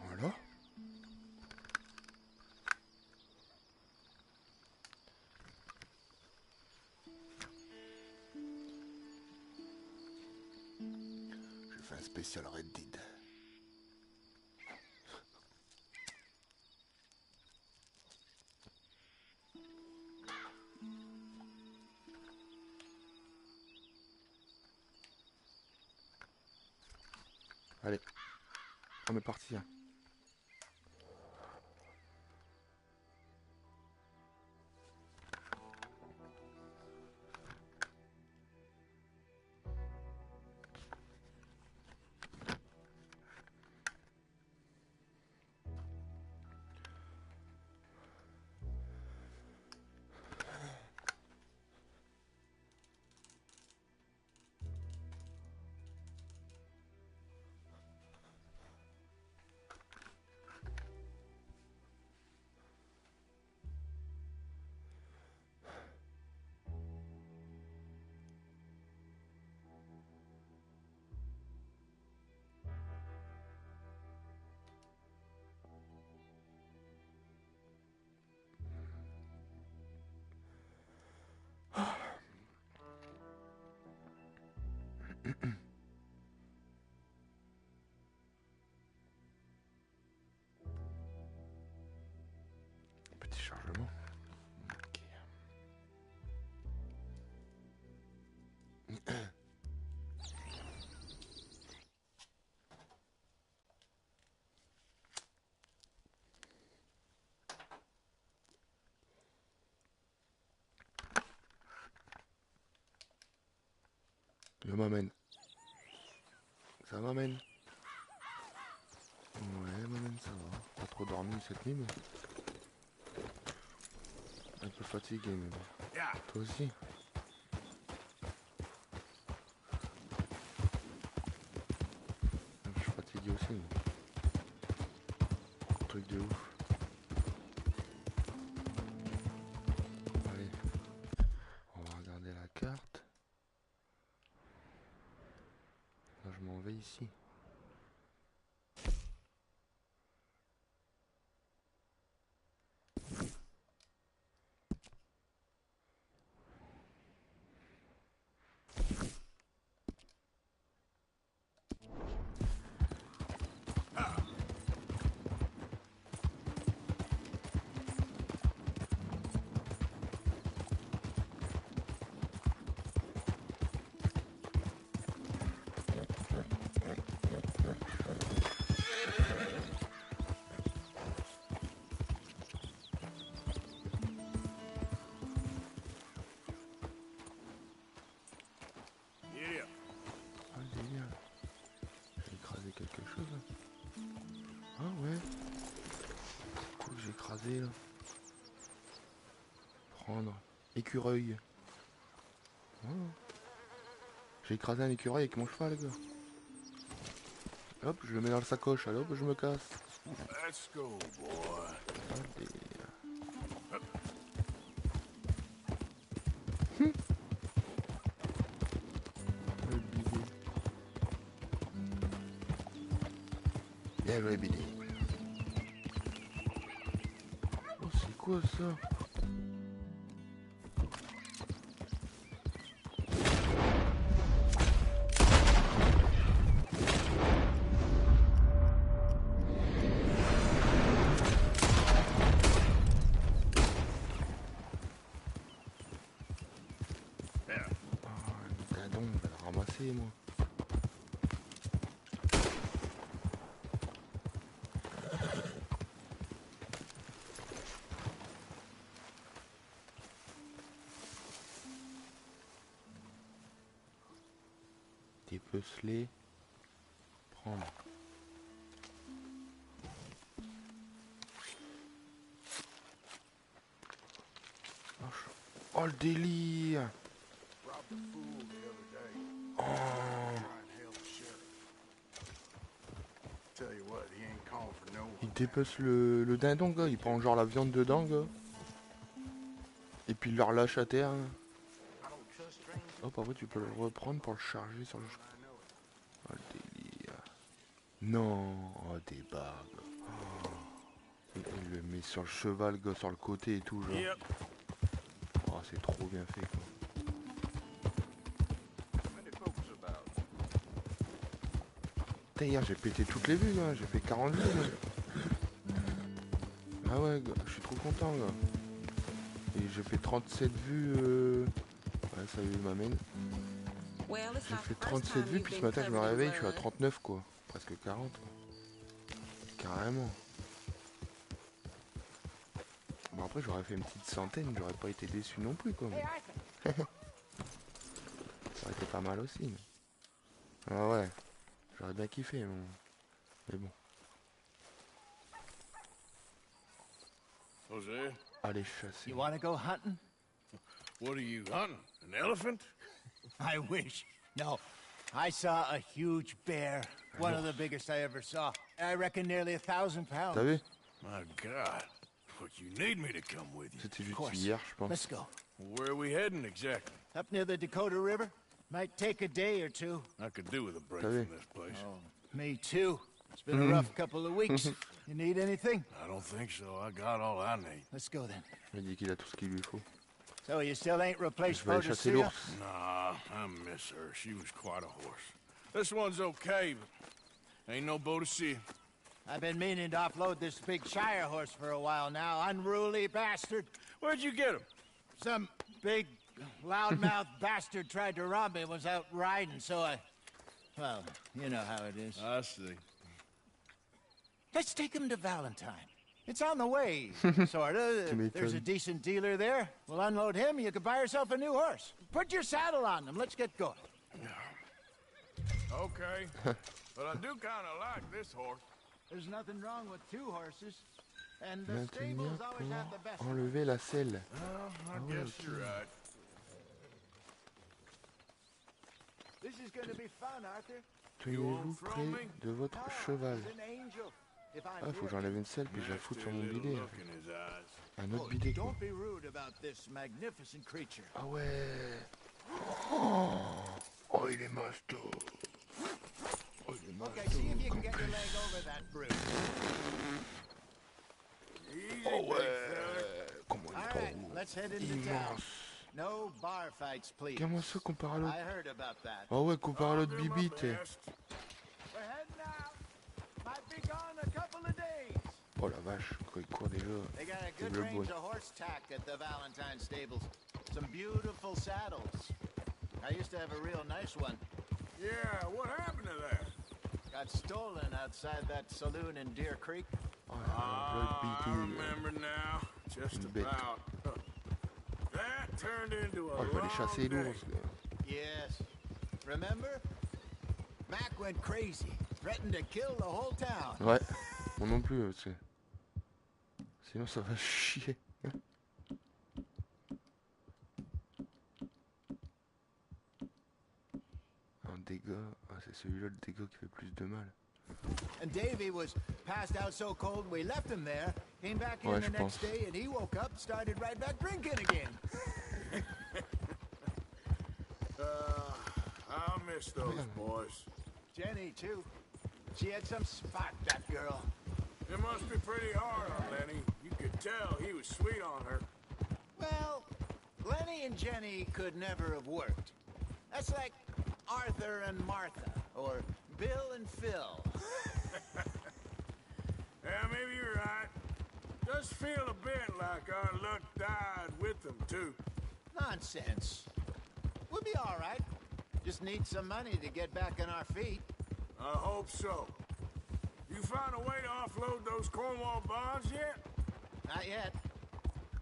Voilà. Je fais un spécial Red Dead. Allez, on est parti. Hein. Petit chargement. Ok. Je m'amène. Ça m'amène. Ouais, m'amène, ça va. Pas trop dormi cette nuit, mais... Un peu fatigué, mais bon. Toi aussi. Je suis fatigué aussi, mais... Truc de ouf. Allez. On va regarder la carte. Là, je m'en vais ici. Quelque chose. Ah ouais. C'est quoi que j'ai écrasé là? Prendre. Écureuil. Oh. J'ai écrasé un écureuil avec mon cheval, gars. Hop, je le mets dans la sacoche. Allez hop, je me casse. Let's go, boy. Allez. Le bidet. Bien joué, bidet. Oh, c'est quoi ça? Moi. Dépeceler. Prendre. Oh le délire. Oh. Tell you what, he ain't calling for no Il dépece le dindon, gars. Il prend genre la viande dedans, gars. Et puis il le relâche à terre. Hop, après tu peux le reprendre pour le charger sur le... Oh, le délire. Non, oh, des bagues. Oh. Il le met sur le cheval, gars, sur le côté et tout, genre. Yep. Oh, c'est trop bien fait, quoi. Putain, hier j'ai pété toutes les vues, gars. J'ai fait 40 vues, gars. Ah ouais, gars, je suis trop content, gars. Et j'ai fait 37 vues. Ouais, ça m'amène. J'ai fait 37 vues, puis ce matin je me réveille, je suis à 39, quoi. Presque 40, quoi. Carrément. Bon, après j'aurais fait une petite centaine, j'aurais pas été déçu non plus, quoi. Ça aurait été pas mal aussi. Mais... Ah ouais, j'aurais bien kiffé, mais bon. Jose, Allez chasser. You want to go hunting? what are you hunting? An elephant? I wish. No. I saw a huge bear. One of the biggest I ever saw. I reckon nearly 1,000 pounds. T'as vu? My God. But you need me to come with you. C'était juste hier, je pense. Let's go. Where are we heading exactly? Up near the Dakota River. Might take a day or two. I could do with a break T'as vu? from this place. Oh, me too. It's been a rough couple of weeks. You need anything? I don't think so. I got all I need. Let's go then. Il m'a dit qu'il a tout ce qu'il lui faut. So you still ain't Je replaced vais aller chasser Boadicea? l'ours. Nah, I miss her. She was quite a horse. This one's okay, but ain't no Boadicea. I've been meaning to offload this big Shire horse for a while now. Unruly bastard. Where'd you get him? Some big, loudmouth bastard tried to rob me. Was out riding, so I... Well, you know how it is. I see. Let's take him to Valentine. It's on the way, sorta. There's a decent dealer there. We'll unload him, you can buy yourself a new horse. Put your saddle on them, let's get going. Okay, but I do kind of like this horse. There's nothing wrong with two horses. And the stables Maintenir always have the best. pour enlever la selle. I guess you're right. This is going to be fun, Arthur. Tenez-vous près de votre cheval. He's an angel. If I'm Ah, faut que here. j'enlève une selle puis je la foute sur mon bidet. Look in his eyes. Un autre Oh, bidet, quoi. don't be rude about this magnificent creature. Ah ouais. Oh, il est masto. Oh, il est Okay, masto. see if you can get your leg over that brute. Easy, Oh big ouais. fella. Comment il All est right, gros. let's head into town. Immense. No bar fights, please. Regarde-moi ça comparé à l'autre. I heard about that. Ah ouais, comparé à l'autre I'll do my bibite. best. We're heading out. Might be gone a couple of days. Oh la vache, quand il court déjà. They got a C'est good le range bon. of horse tack at the Valentine stables. Some beautiful saddles. I used to have a real nice one. Yeah, what happened to that? Got stolen outside that saloon in Deer Creek. Oh, I l'autre remember now. Just Une bête. about. That turned into a Oh, je vais aller chasser long l'ours. day. Yes. Remember? Mac went crazy. Threatened to kill the whole town. Ouais, moi non plus. Sinon ça va chier. Un dégât. Ah, c'est celui-là le dégât qui fait plus de mal. And Davy was passed out so cold we left him there. Came back in Ouais, the je next pense. day and he woke up, started right back drinking again. I miss those boys. Jenny, too. She had some spot, that girl. It must be pretty hard on Lenny. You could tell he was sweet on her. Well, Lenny and Jenny could never have worked. That's like Arthur and Martha, or Bill and Phil. Yeah, maybe you're right. Does feel a bit like our luck died with them, too. Nonsense. We'll be all right. Just need some money to get back on our feet. I hope so. You found a way to offload those Cornwall bonds yet? Not yet.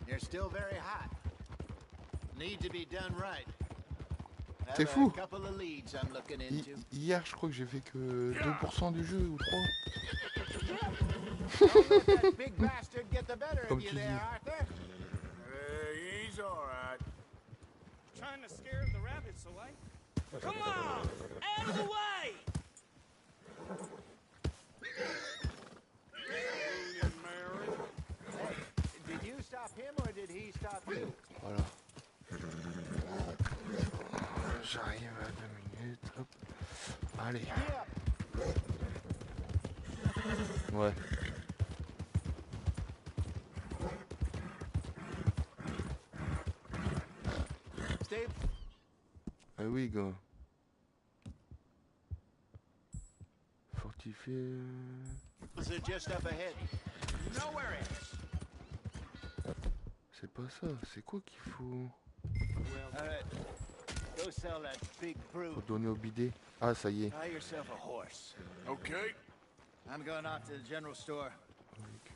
They're still very hot. Need to be done right. Have T'es fou. a couple of leads I'm looking into. Hier, je crois que j'ai fait que 2% du jeu ou 3. Don't let that big bastard get the better Comme of you tu there, dis. Arthur. He's all right. Trying to scare the rabbits away. Come on! Out of the way! Did you stop him or did he stop you? Voilà. J'arrive à 2 minutes. Hop. Allez. Ouais. Steve? Ah oui, gars. Fortifié. Is it just up ahead? Nowhere else. C'est pas ça. C'est quoi qu'il faut? Go sell that big brew. Faut donner au bidet. Ah, ça y est. Buy yourself a horse. Okay. I'm going off to the general store.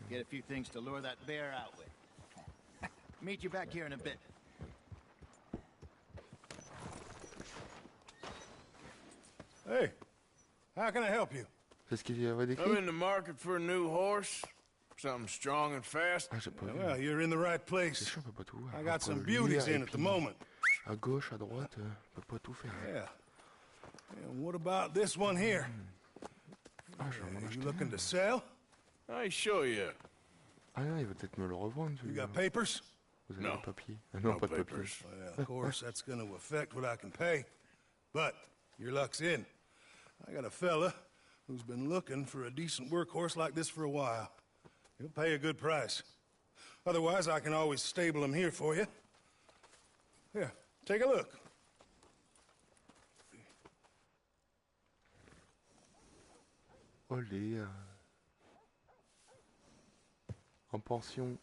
Get a few things to lure that bear out with. Meet you back here in a bit. Hey, how can I help you? C'est ce qu'il y avait I'm d'écrit? in the market for a new horse. Something strong and fast. Ah, j'ai pas vu. Well, you're in the right C'est place. chiant, on peut pas tout voir. I got some Faut beauties lire, in et at the puis moment. À gauche, à droite, on peut pas tout faire. Yeah. And what about this one here? Ah, je vais m'en You acheter looking un. to sell? I ain't sure yet. Ah non, il va peut-être me le revendre. You celui-là. got papers? Vous avez No. des papiers? Ah non, No pas de papier. papers. Well, of course, that's going to affect what I can pay. But your luck's in. I got a fella who's been looking for a decent workhorse like this for a while. He'll pay a good price. Otherwise, I can always stable him here for you. Here, take a look. Olé. En pension.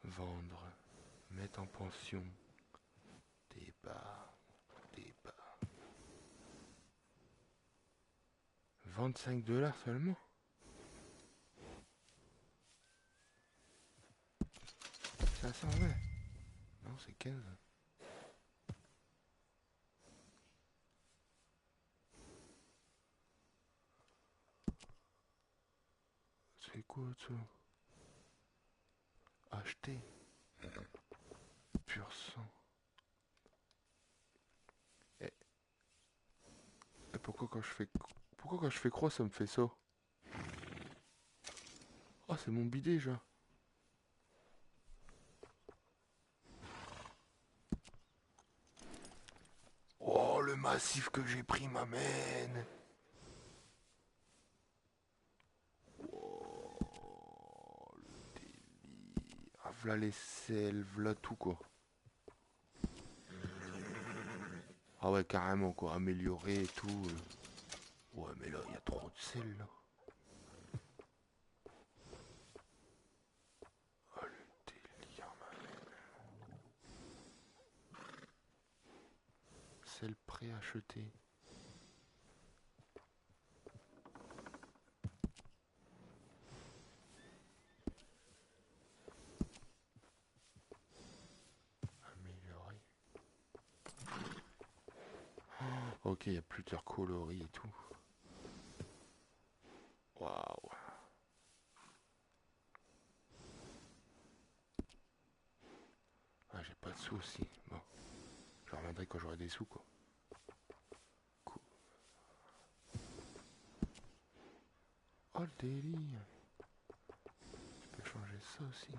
Vendre. Mettre en pension. Débat. Débat. 25 $ seulement. C'est 520. Non, c'est 15. C'est quoi ça? Acheter. Pur sang. Et pourquoi quand je fais croix ça me fait ça? Oh, c'est mon bidet déjà. Oh, le massif que j'ai pris m'amène. Oh, le délire. Ah, v'là les selles, v'là tout quoi. Ah ouais, carrément quoi, améliorer et tout. Ouais, mais là, il y a trop de sel là. Oh, le délire, m'amène. Sel préacheté. Améliorer. Ok, il y a plusieurs coloris et tout. Waouh. Ah, j'ai pas de sous aussi. Bon. Je reviendrai quand j'aurai des sous, quoi. Cool. Oh, le délire. Je peux changer ça aussi.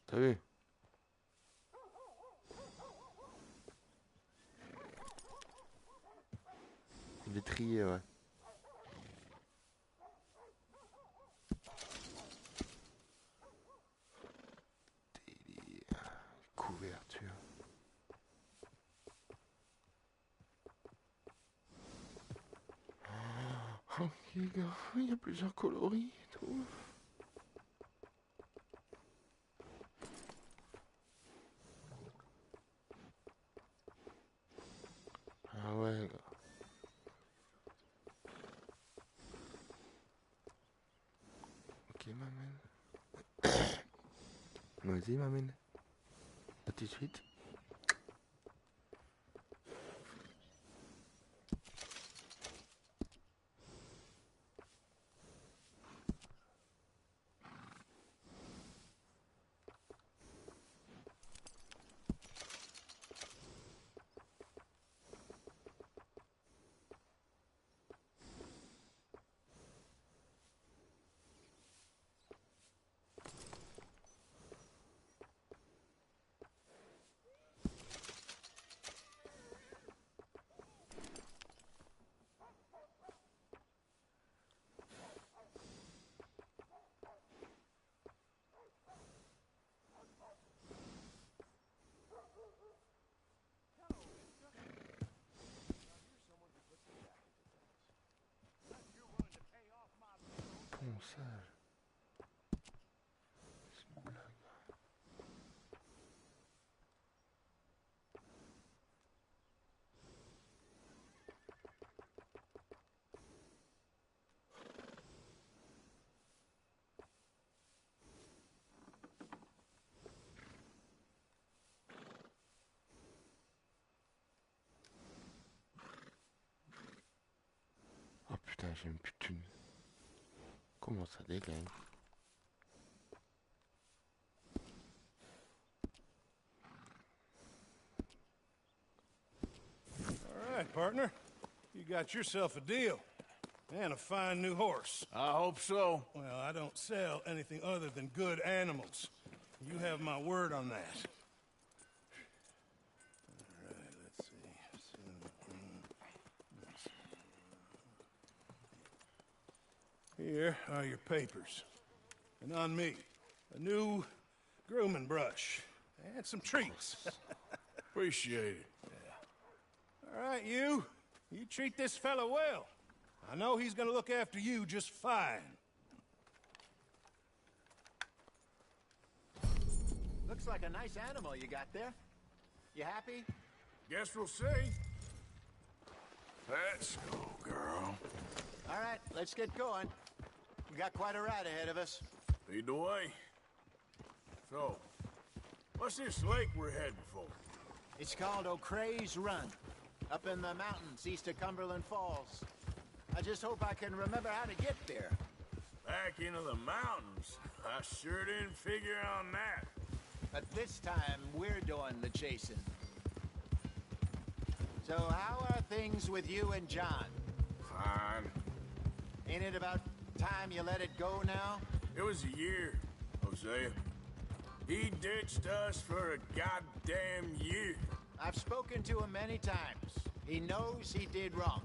T'as vu? Il est trié, ouais. Délire. Couverture. Ok, gars, il y a plusieurs coloris et tout. Ah ouais, gars. Ok, m'amène. Vas-y, m'amène. À tout de suite. sale. C'est une blague. Oh putain, j'ai même plus de thunes. Comment ça déglingue? All right, partner. You got yourself a deal. And a fine new horse. I hope so. Well, I don't sell anything other than good animals. You have my word on that. All right, let's see. Here are your papers. And on me, a new grooming brush. And some treats. Appreciate it. All right, you. You treat this fella well. I know he's gonna look after you just fine. Looks like a nice animal you got there. You happy? Guess we'll see. Let's go, girl. All right, let's get going. We got quite a ride ahead of us. Lead the way. So, what's this lake we're heading for? It's called O'Creagh's Run, up in the mountains east of Cumberland Falls. I just hope I can remember how to get there. Back into the mountains? I sure didn't figure on that. But this time, we're doing the chasing. So how are things with you and John? Fine. Ain't it about time you let it go now? It was a year, Hosea. He ditched us for a goddamn year. I've spoken to him many times. He knows he did wrong.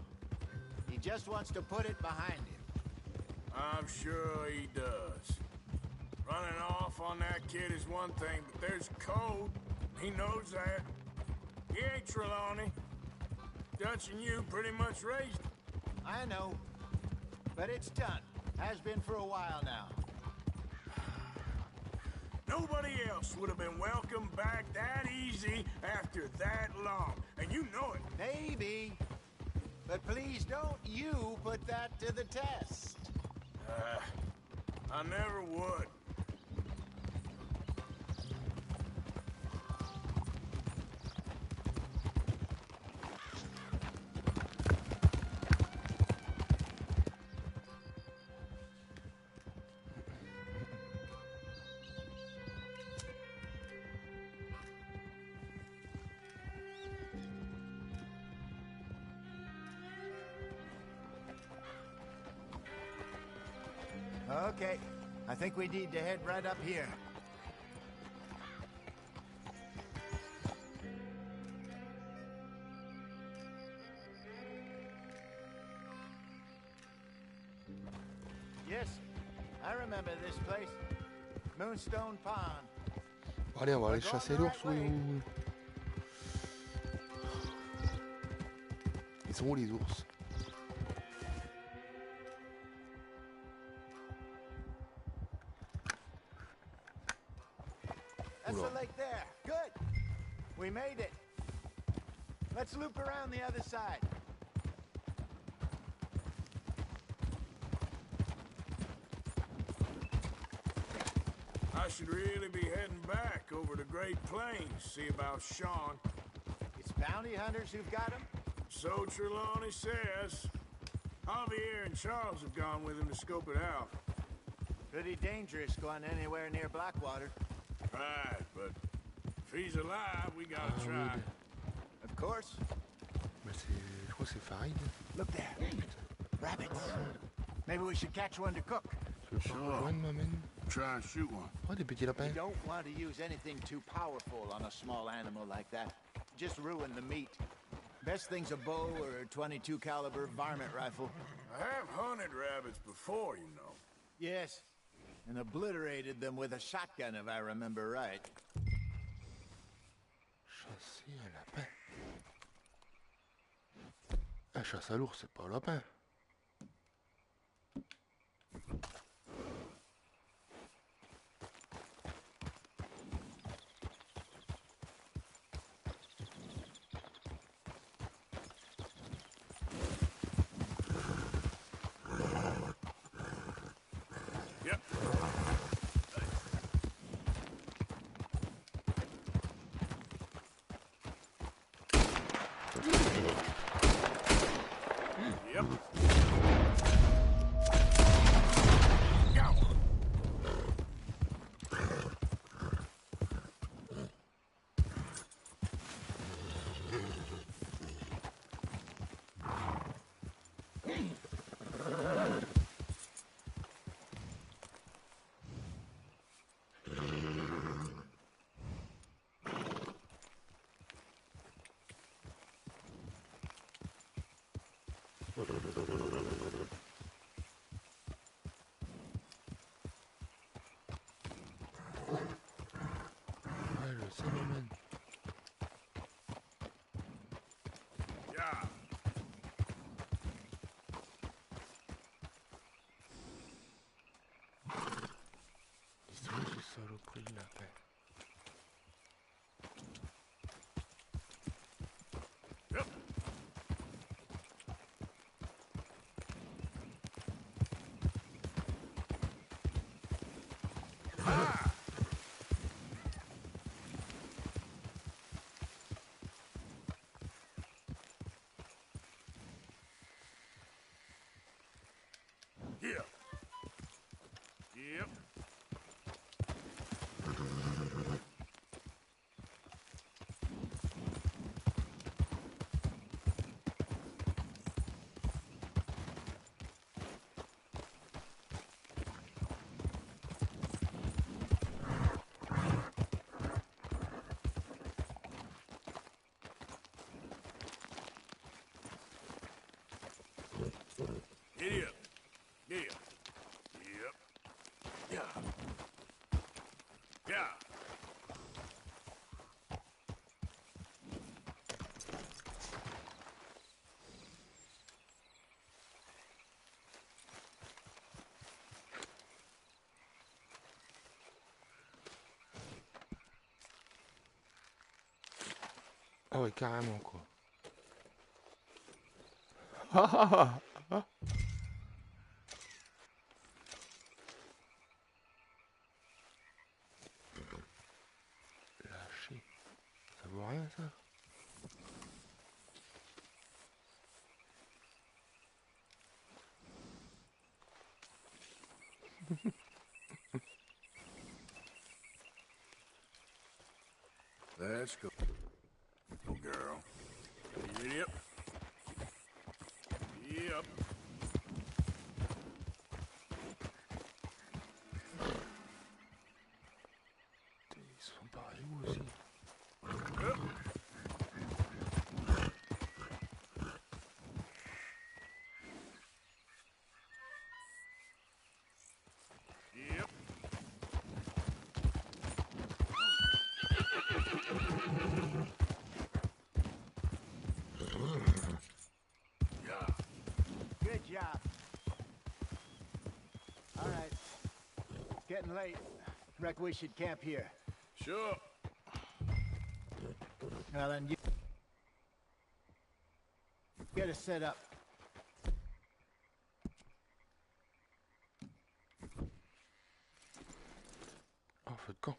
He just wants to put it behind him. I'm sure he does. Running off on that kid is one thing, but there's code. He knows that. He ain't Trelawney. Dutch and you pretty much raised him. I know. But it's done. Has been for a while now. Nobody else would have been welcomed back that easy after that long. And you know it. Maybe. But please don't you put that to the test. I never would. Okay. I think we need to head right up here. Yes, I remember this place. Moonstone Pond. Allez, on va aller chasser l'ours, oui, oui, oui. Ils sont où les ours? That's the lake there. Good. We made it. Let's loop around the other side. I should really be heading back over the Great Plains, see about Sean. It's bounty hunters who've got him? So Trelawney says. Javier and Charles have gone with him to scope it out. Pretty dangerous going anywhere near Blackwater. Right, but if he's alive, we gotta try. Oui. Of course. Mais je crois que c'est Farid. Look there. Rabbits. Maybe we should catch one to cook. Tu veux pas rejoindre, ma mène? Try and shoot one. Oh, des petits lapins. You don't want to use anything too powerful on a small animal like that. Just ruin the meat. Best thing's a bow or a 22 caliber varmint rifle. I have hunted rabbits before, you know. Yes, and obliterated them with a shotgun if I remember right. Chasser un lapin. La chasse à l'ours, c'est pas un lapin. Yep. Yep. Go. Ouais, je sais, man. Yeah. Ils sont où ces saloperies là? Yep. Ah! Yeah. Yep. Giddy up. Giddy up. Yep. Yeah. Yeah. Ah ouais, carrément quoi. Lâcher. Ça vaut rien ça? Let's go. Go, girl. Yep. Yep. Ils sont pareils où aussi? Yep. Yep. Yeah. Good job. All right. Getting late. Reckon we should camp here. Sure. Well, then you get us set up. Oh, feu de camp.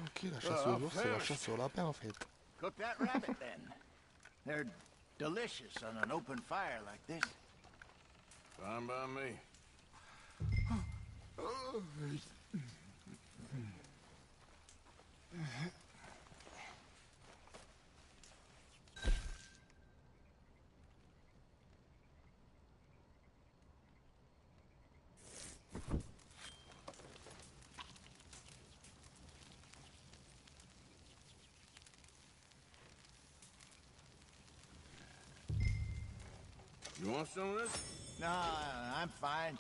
Ok, la chasse aux ours, c'est la chasse au lapin en fait. Cook that rabbit then. They're delicious on an open fire like this. Fine by me. You want some of this? No, I'm fine.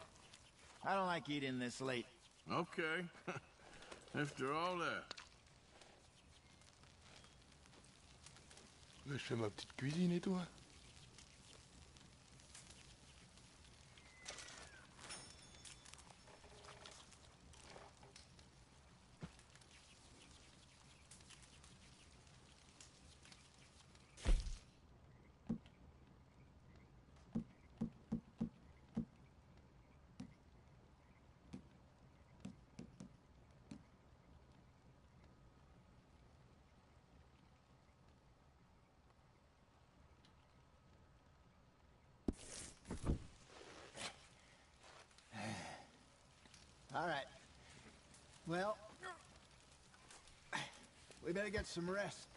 I don't like eating this late. Okay. After all that. Je fais ma petite cuisine et tout. Hein. Well, we better get some rest.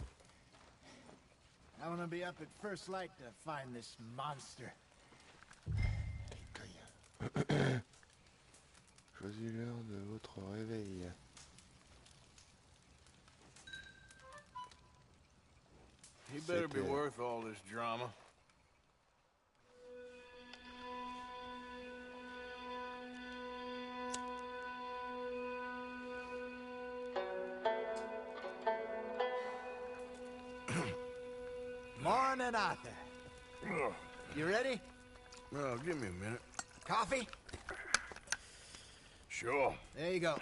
I want to be up at first light to find this monster. Choisis l'heure de votre réveil. He better be worth all this drama. Morning, Arthur. You ready? Well, give me a minute. Coffee? Sure. There you go.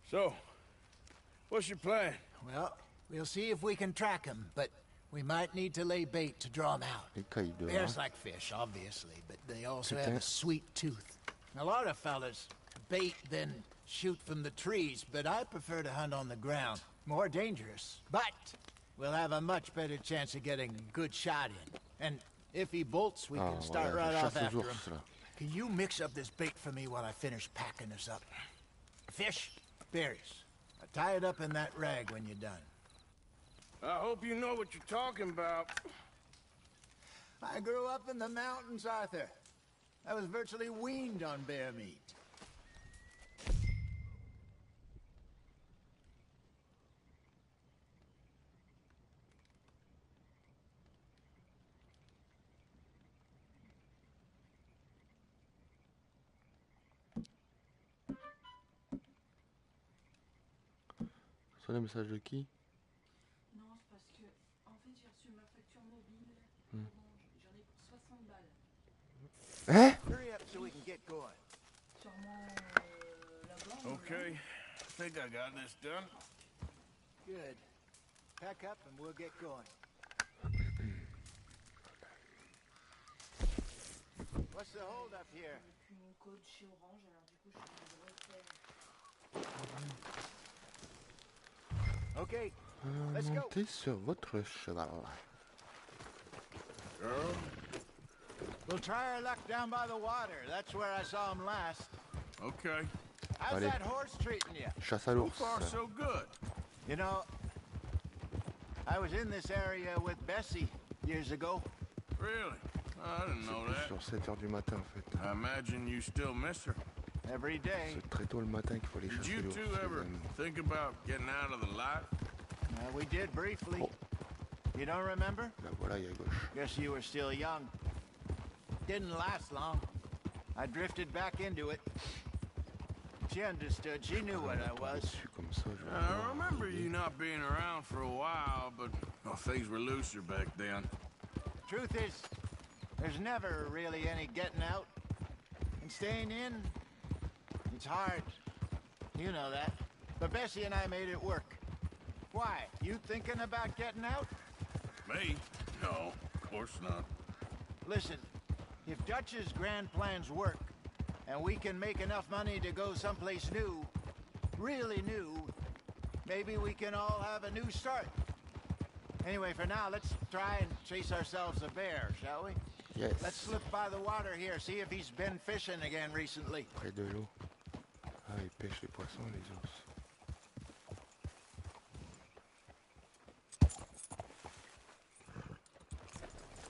So, what's your plan? Well, we'll see if we can track him, but we might need to lay bait to draw him out. Bears like fish, obviously, but they also have a sweet tooth. A lot of fellas bait, then shoot from the trees, but I prefer to hunt on the ground. More dangerous, but we'll have a much better chance of getting a good shot in. And if he bolts, we can start right off after him. Can you mix up this bait for me while I finish packing this up? Fish, berries. Tie it up in that rag when you're done. I hope you know what you're talking about. I grew up in the mountains, Arthur. I was virtually weaned on bear meat. C'est le message de qui? Non, c'est parce que, en fait, j'ai reçu ma facture mobile. J'en ai pour 60 balles. Hein? Hurry up so we can get going. Sûrement là-bas. Okay, I think I got this done. Good. Pack up and we'll get going. What's the hold up here? Depuis mon code chez Orange, alors du coup, je suis en retard. Okay, let's go. Montez sur votre cheval. We'll try our luck down by the water. That's where I saw him last. Okay. How's Allez. that horse treating you? Chasse à So l'ours. far, so good. You know, I was in this area with Bessie years ago. Really? I didn't know that. Sur 7h du matin en fait. I imagine you still miss her. Every day. C'est très tôt le matin qu'il faut aller Did chasser you l'ours. two les ever amis. think about getting out of the light? We did briefly. Oh. You don't remember? La voilà, il est à gauche. Guess you were still young. Didn't last long. I drifted back into it. She understood. She knew what I was. Dessus comme ça, je vais I voir. remember you not being around for a while, but well, things were looser back then. Truth is, there's never really any getting out. And staying in, it's hard. You know that. But Bessie and I made it work. Why? You thinking about getting out? Me? No, of course not. Listen, if Dutch's grand plans work, and we can make enough money to go someplace new, really new, maybe we can all have a new start. Anyway, for now, let's try and chase ourselves a bear, shall we? Yes. Let's slip by the water here, see if he's been fishing again recently. Près de l'eau. Ah, ils pêchent les poissons et les ours.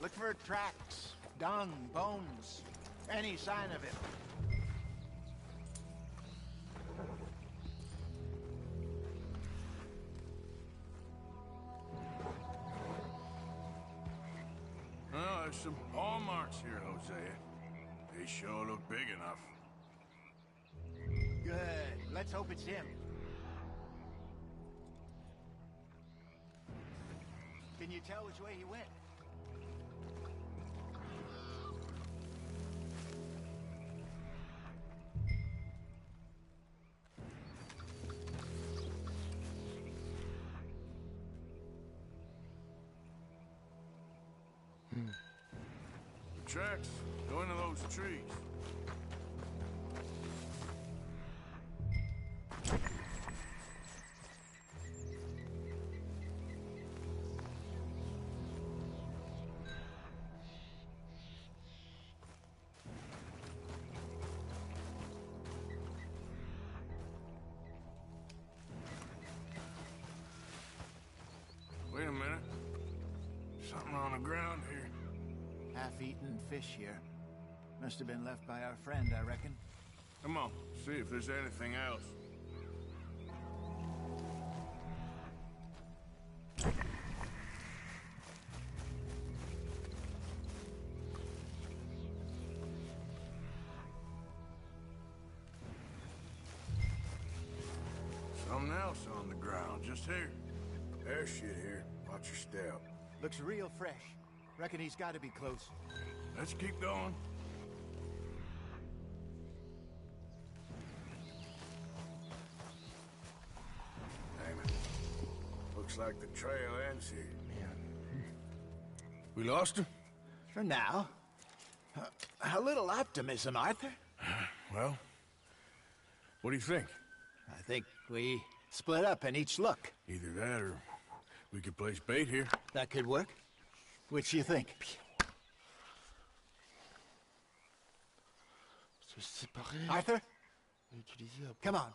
Look for tracks, dung, bones, any sign of him. Well, there's some paw marks here, Hosea. They sure look big enough. Good. Let's hope it's him. Can you tell which way he went? The tracks go into those trees. Something on the ground here. Half-eaten fish here. Must have been left by our friend, I reckon. Come on, see if there's anything else. Something else on the ground, just here. There's shit here. Watch your step. Looks real fresh. Reckon he's got to be close. Let's keep going. Damn it. Looks like the trail ends here. We lost him? For now. A little optimism, Arthur. Well, what do you think? I think we split up and each look. Either that or we could place bait here. That could work. Which do you think? Se séparer. Arthur? Utiliser après. Come on.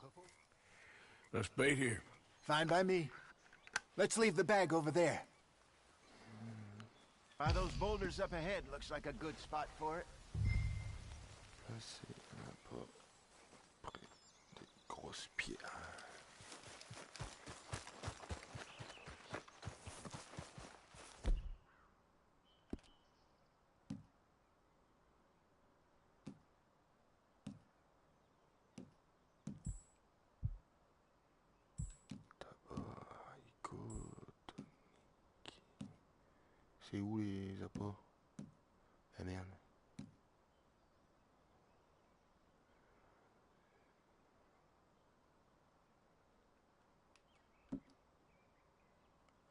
Let's bait here. Fine by me. Let's leave the bag over there. By those boulders up ahead, looks like a good spot for it. Placer un appât près des grosses pierres. C'est où les appâts? Ah merde.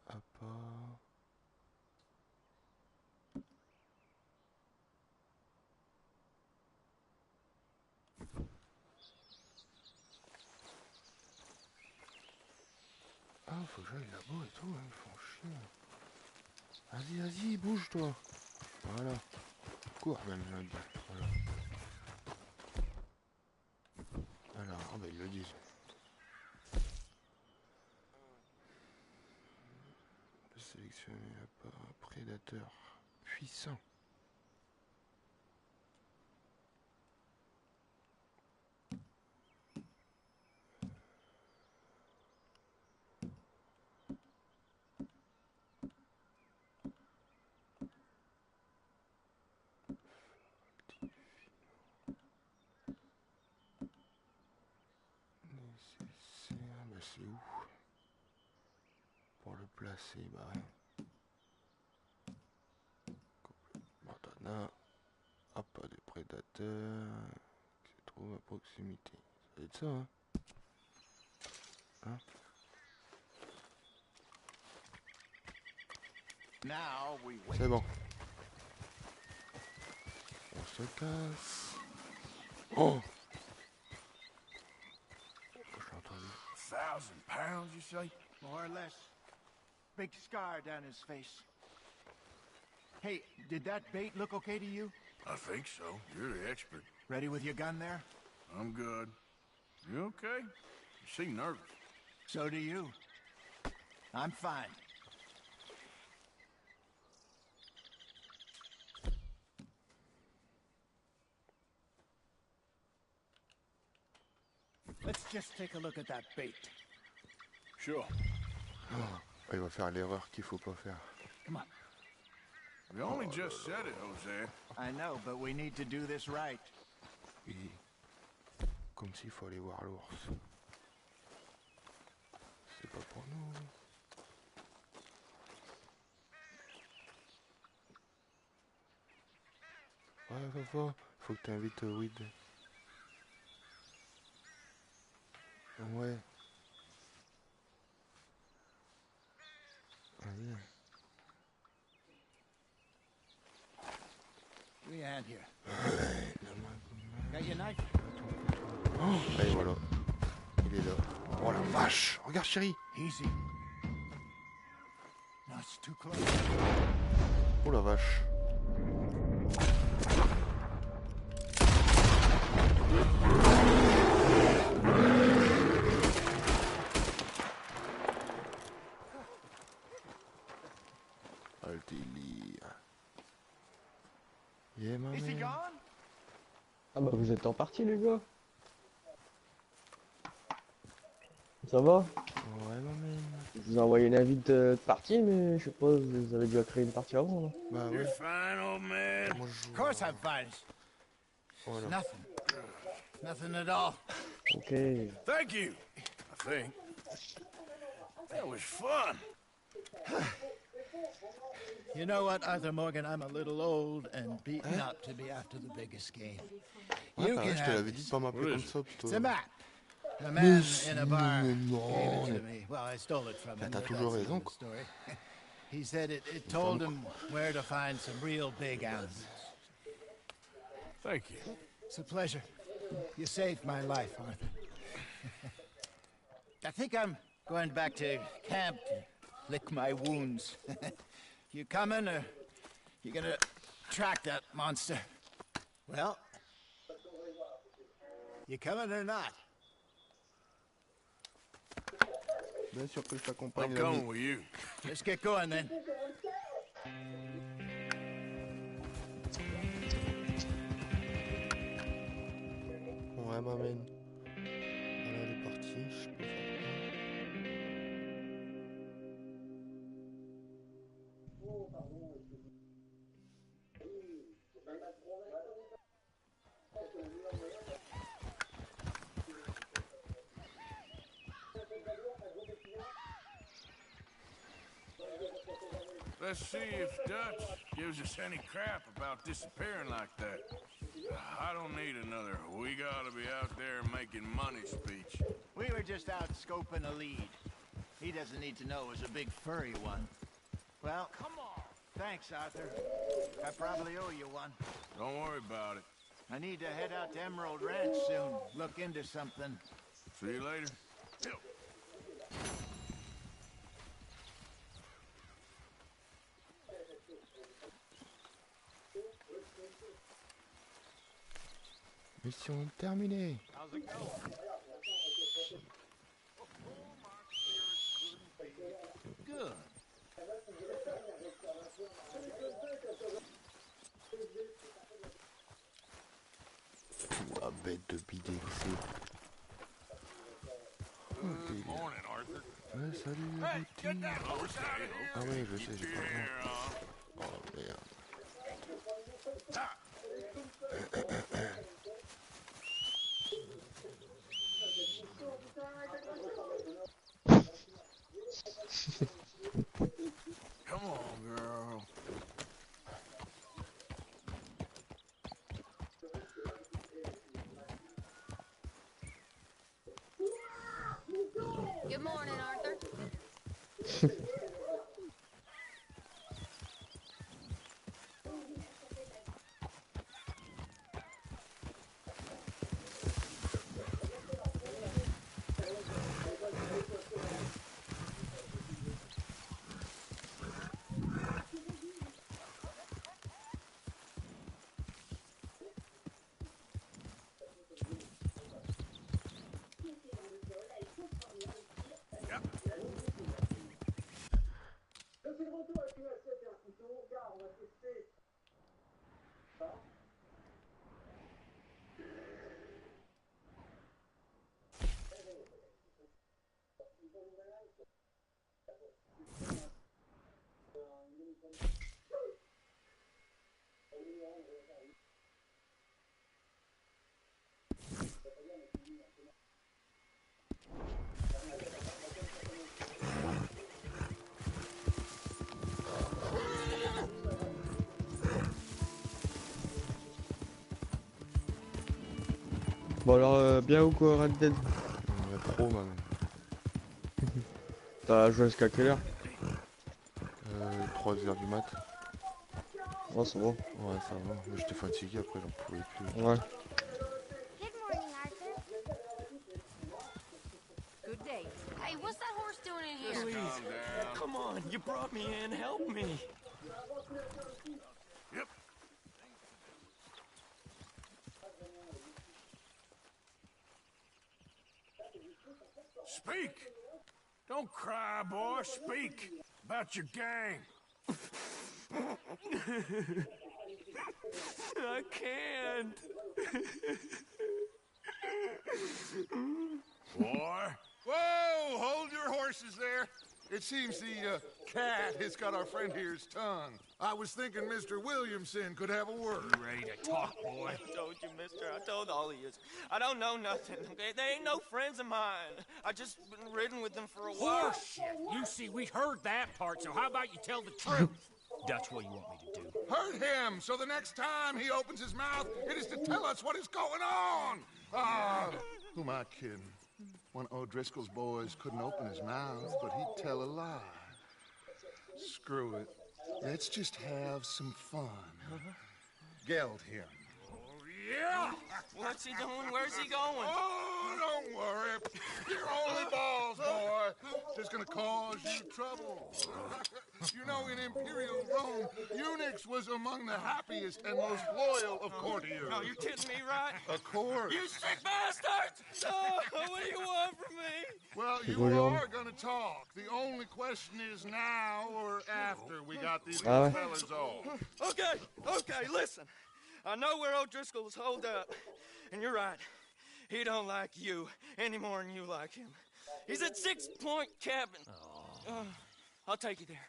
Appât. Ah, faut que j'aille là-bas et tout, hein, ils font chier. Vas-y, vas-y, bouge-toi. Voilà. Cours même, je veux dire. Voilà. Alors, ah bah ils le disent. Sélectionner un prédateur puissant. C'est où? Pour le placer, bah ouais. Maintenant, hop, pas de prédateurs qui se trouve à proximité. Ça va être ça, hein? Hein? C'est bon. On se casse. Oh! 1,000 pounds, you say? More or less. Big scar down his face. Hey, did that bait look okay to you? I think so. You're the expert. Ready with your gun there? I'm good. You okay? You seem nervous. So do you. I'm fine. Let's just take a look at that bait. Sure. Oh, il va faire l'erreur qu'il faut pas faire. Come on. We only just said it, Jose. I know, but we need to do this right. Oui. Comme s'il faut aller voir l'ours. C'est pas pour nous. Ouais, faut que t'invites Weed. Ouais. Vas-y. Give me a hand here. Got your knife? Oh, et voilà. Il est là. Oh la vache! Regarde, chérie! Easy. No, it's too close. Oh la vache! Oh, le délire. Yeah, man. Ah bah vous êtes en partie les gars. Ça va? Ouais, maman. Je vous ai envoyé une invite de partie, mais je sais pas, vous avez déjà créé une partie avant là. Bah ouais. Fine, old man. Moi, Of course I'm fine. Voilà. Nothing. Nothing at all. Ok. Thank you, I think. That was fun. You know what, Arthur Morgan, I'm a little old and beaten up to be after the biggest game. Ouais, You pareil, can je te have l'avais dit de pas m'appeler comme ça, plutôt. It's a map. The man Mais in a bar non, gave it mais- to me. Well, I stole it from him. t'as but toujours that's raison, another quoi. story. He said it told him where to find some real big animals. Thank you. It's a pleasure. You saved my life, Arthur. I think I'm going back to camp to lick my wounds. You coming, or you gonna track that monster? Well, you coming or not? Bien sûr que je I'm t'accompagne, coming l'ami. with you. Let's get going then. Ouais, maman. Voilà, elle est partie. Je peux faire Let's see if Dutch gives us any crap about disappearing like that. I don't need another "we gotta be out there making money" speech. We were just out scoping a lead. He doesn't need to know it was a big furry one. Well, come on. Thanks, Arthur. I probably owe you one. Don't worry about it. I need to head out to Emerald Ranch soon. Look into something. See you later. Yep. Mission terminée. Good. La bête de bidet que c'est. Oh, délire. Morning, Arthur. Ouais, salut, le Hey, petit. get that horse out of here. Ah ouais, je sais, j'ai pas le Here, temps. Oh, merde. Come on, girl. Good morning, Arthur. Bon alors bien ou quoi Red Dead? Ouais, pro, maman. T'as joué jusqu'à quelle heure? 3h du mat. Oh c'est bon. Ouais, ça va. Mais j'étais fatigué, après j'en pouvais plus. Ouais. Good morning, Arthur. Good day. Hey, what's that horse doing in here? Calm down. Come on, you brought me in. Help me. Yep. Speak. Don't cry, boy. Speak about your gang. I can't. Boy. Whoa! Hold your horses there. It seems the cat has got our friend here's tongue. I was thinking Mr. Williamson could have a word. You ready to talk, boy? I told you, mister. I told all of you. I don't know nothing, okay? They ain't no friends of mine. I just been ridden with them for a while. Horseshit! You see, we heard that part, so how about you tell the truth? That's what you want me to do. Hurt him, so the next time he opens his mouth, it is to tell us what is going on. Who am I kidding? One of O'Driscoll's boys couldn't open his mouth, but he'd tell a lie. Screw it. Let's just have some fun. Geld him. Yeah! What's he doing? Where's he going? Oh, don't worry. You're only balls, boy. Just gonna cause you trouble. You know, in Imperial Rome, eunuchs was among the happiest and most loyal of courtiers. No, you're kidding me, right? Of course. You sick bastards! Oh, what do you want from me? Well, you are gonna talk. The only question is now or after we got these little fellas off. Okay, listen. I know where O'Driscoll's holed up, and you're right. He don't like you any more than you like him. He's at 6 Point Cabin. I'll take you there.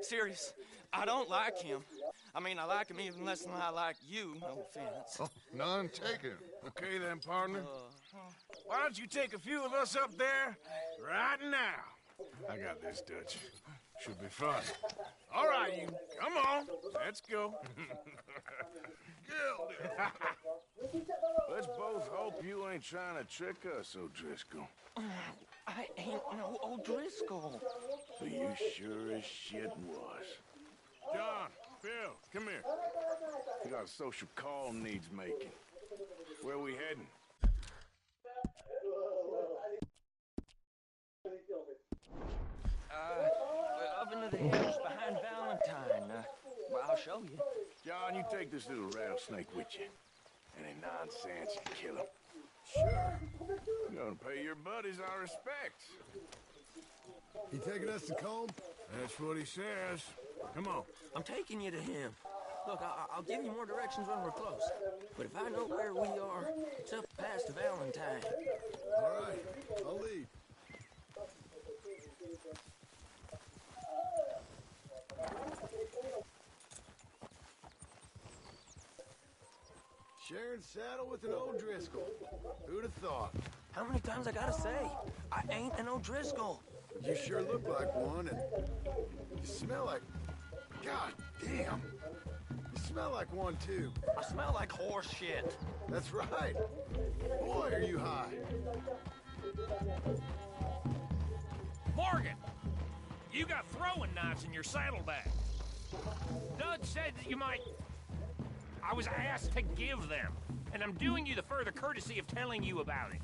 Serious. I don't like him. I mean, I like him even less than I like you, no offense. Oh, none taken. Okay then, partner. Why don't you take a few of us up there right now? I got this, Dutch. Should be fun. All right, you. Come on. Let's go. Let's both hope you ain't trying to trick us, O'Driscoll. I ain't no O'Driscoll. But you sure as shit was. John, Phil, come here. We got a social call needs making. Where we heading? Up into the hills behind Valentine. Well, I'll show you. John, you take this little rattlesnake with you. Any nonsense, you kill him. Sure. You're gonna pay your buddies our respects. He taking us to Combe? That's what he says. Come on. I'm taking you to him. Look, I'll give you more directions when we're close. But if I know where we are, it's up past Valentine. All right, I'll lead. Sharing saddle with an O'Driscoll. Who'd have thought? How many times I gotta say? I ain't an O'Driscoll. You sure look like one, and you smell like... God damn. You smell like one, too. I smell like horse shit. That's right. Boy, are you high. Morgan! You got throwing knives in your saddlebag. Dud said that you might... I was asked to give them, and I'm doing you the further courtesy of telling you about it.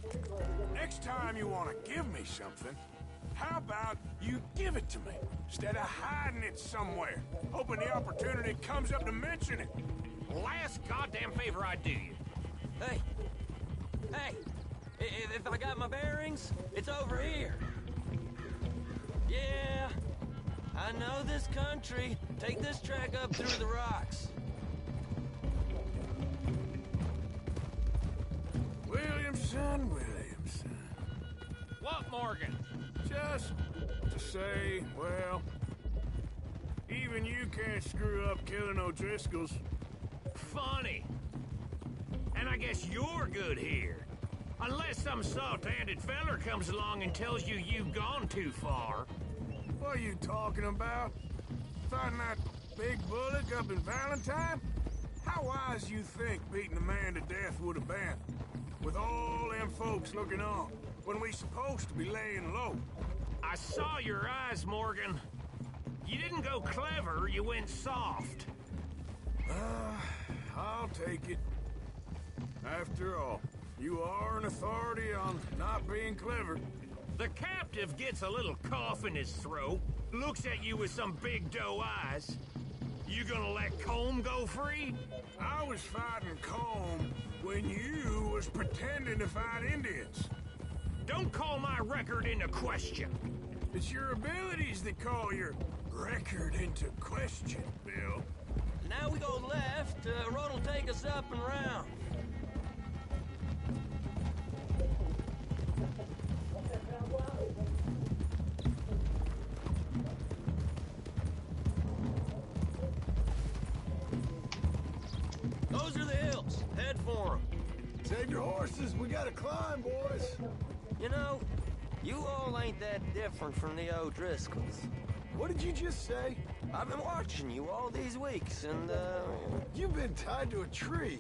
Next time you want to give me something, how about you give it to me, instead of hiding it somewhere, hoping the opportunity comes up to mention it. Last goddamn favor I do you. Hey! If I got my bearings, it's over here. Yeah, I know this country. Take this track up through the rocks. Williamson. What, Morgan? Just to say, well, even you can't screw up killing O'Driscolls. Funny. And I guess you're good here. Unless some soft-handed feller comes along and tells you you've gone too far. What are you talking about? Fighting that big bullock up in Valentine? How wise you think beating a man to death would have been? With all them folks looking on, when we supposed to be laying low. I saw your eyes, Morgan. You didn't go clever, you went soft. I'll take it. After all, you are an authority on not being clever. The captive gets a little cough in his throat, looks at you with some big doe eyes. You gonna let Combe go free? I was fighting Combe when you was pretending to fight Indians. Don't call my record into question. It's your abilities that call your record into question, Bill. Now we go left. Road will take us up and round. Those are the hills. Head for them. Save your horses. We gotta climb, boys. You know, you all ain't that different from the O'Driscolls. What did you just say? I've been watching you all these weeks, and, You've been tied to a tree.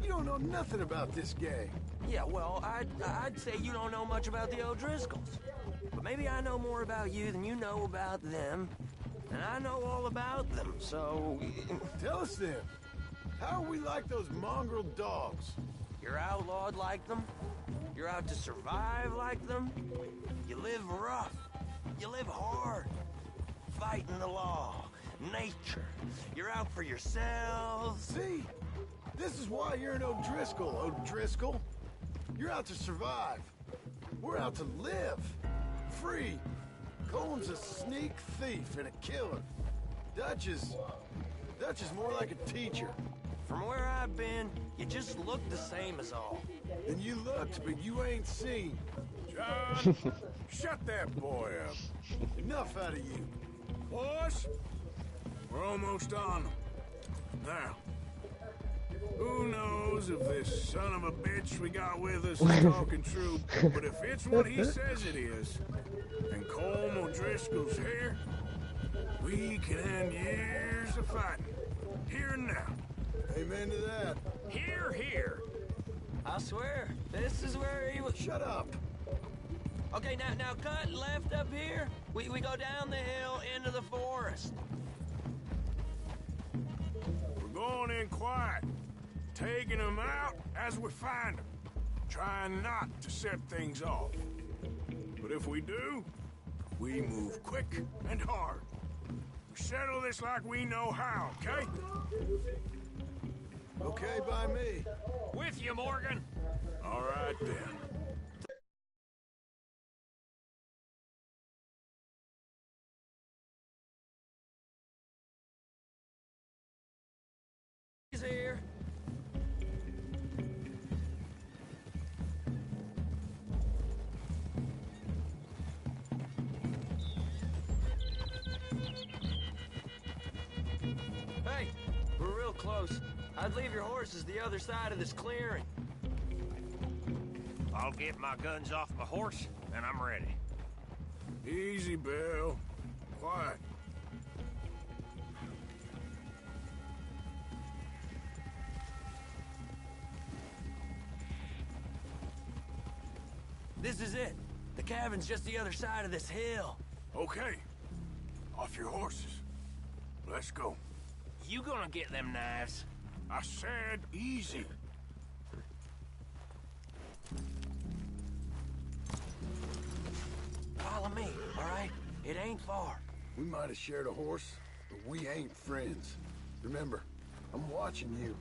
You don't know nothing about this gang. yeah, well, I'd say you don't know much about the O'Driscolls. But maybe I know more about you than you know about them. And I know all about them, so... Tell us then. How are we like those mongrel dogs? You're outlawed like them. You're out to survive like them. You live rough. You live hard. Fighting the law. Nature. You're out for yourselves. See? This is why you're an O'Driscoll, O'Driscoll. You're out to survive. We're out to live. Free. Cole's a sneak thief and a killer. Dutch is more like a teacher. From where I've been, you just look the same as all. And you looked, but you ain't seen. John, shut that boy up. Enough out of you. Boys, we're almost on them. Now, who knows if this son of a bitch we got with us is talking true, but if it's what he says it is, and Colm O'Driscoll's here, we can end years of fighting. Here and now. Amen to that. Here, here. I swear, this is where he was... Shut up. Okay, now cut left up here. We go down the hill into the forest. We're going in quiet, taking them out as we find them, trying not to set things off. But if we do, we move quick and hard. We settle this like we know how, okay? Okay by me. With you, Morgan. All right, then. He's here. Hey, we're real close. I'd leave your horses the other side of this clearing. I'll get my guns off my horse, and I'm ready. Easy, Bill. Quiet. This is it. The cabin's just the other side of this hill. Okay. Off your horses. Let's go. You gonna get them knives? I said easy. Follow me, all right? It ain't far. We might have shared a horse, but we ain't friends. Remember, I'm watching you.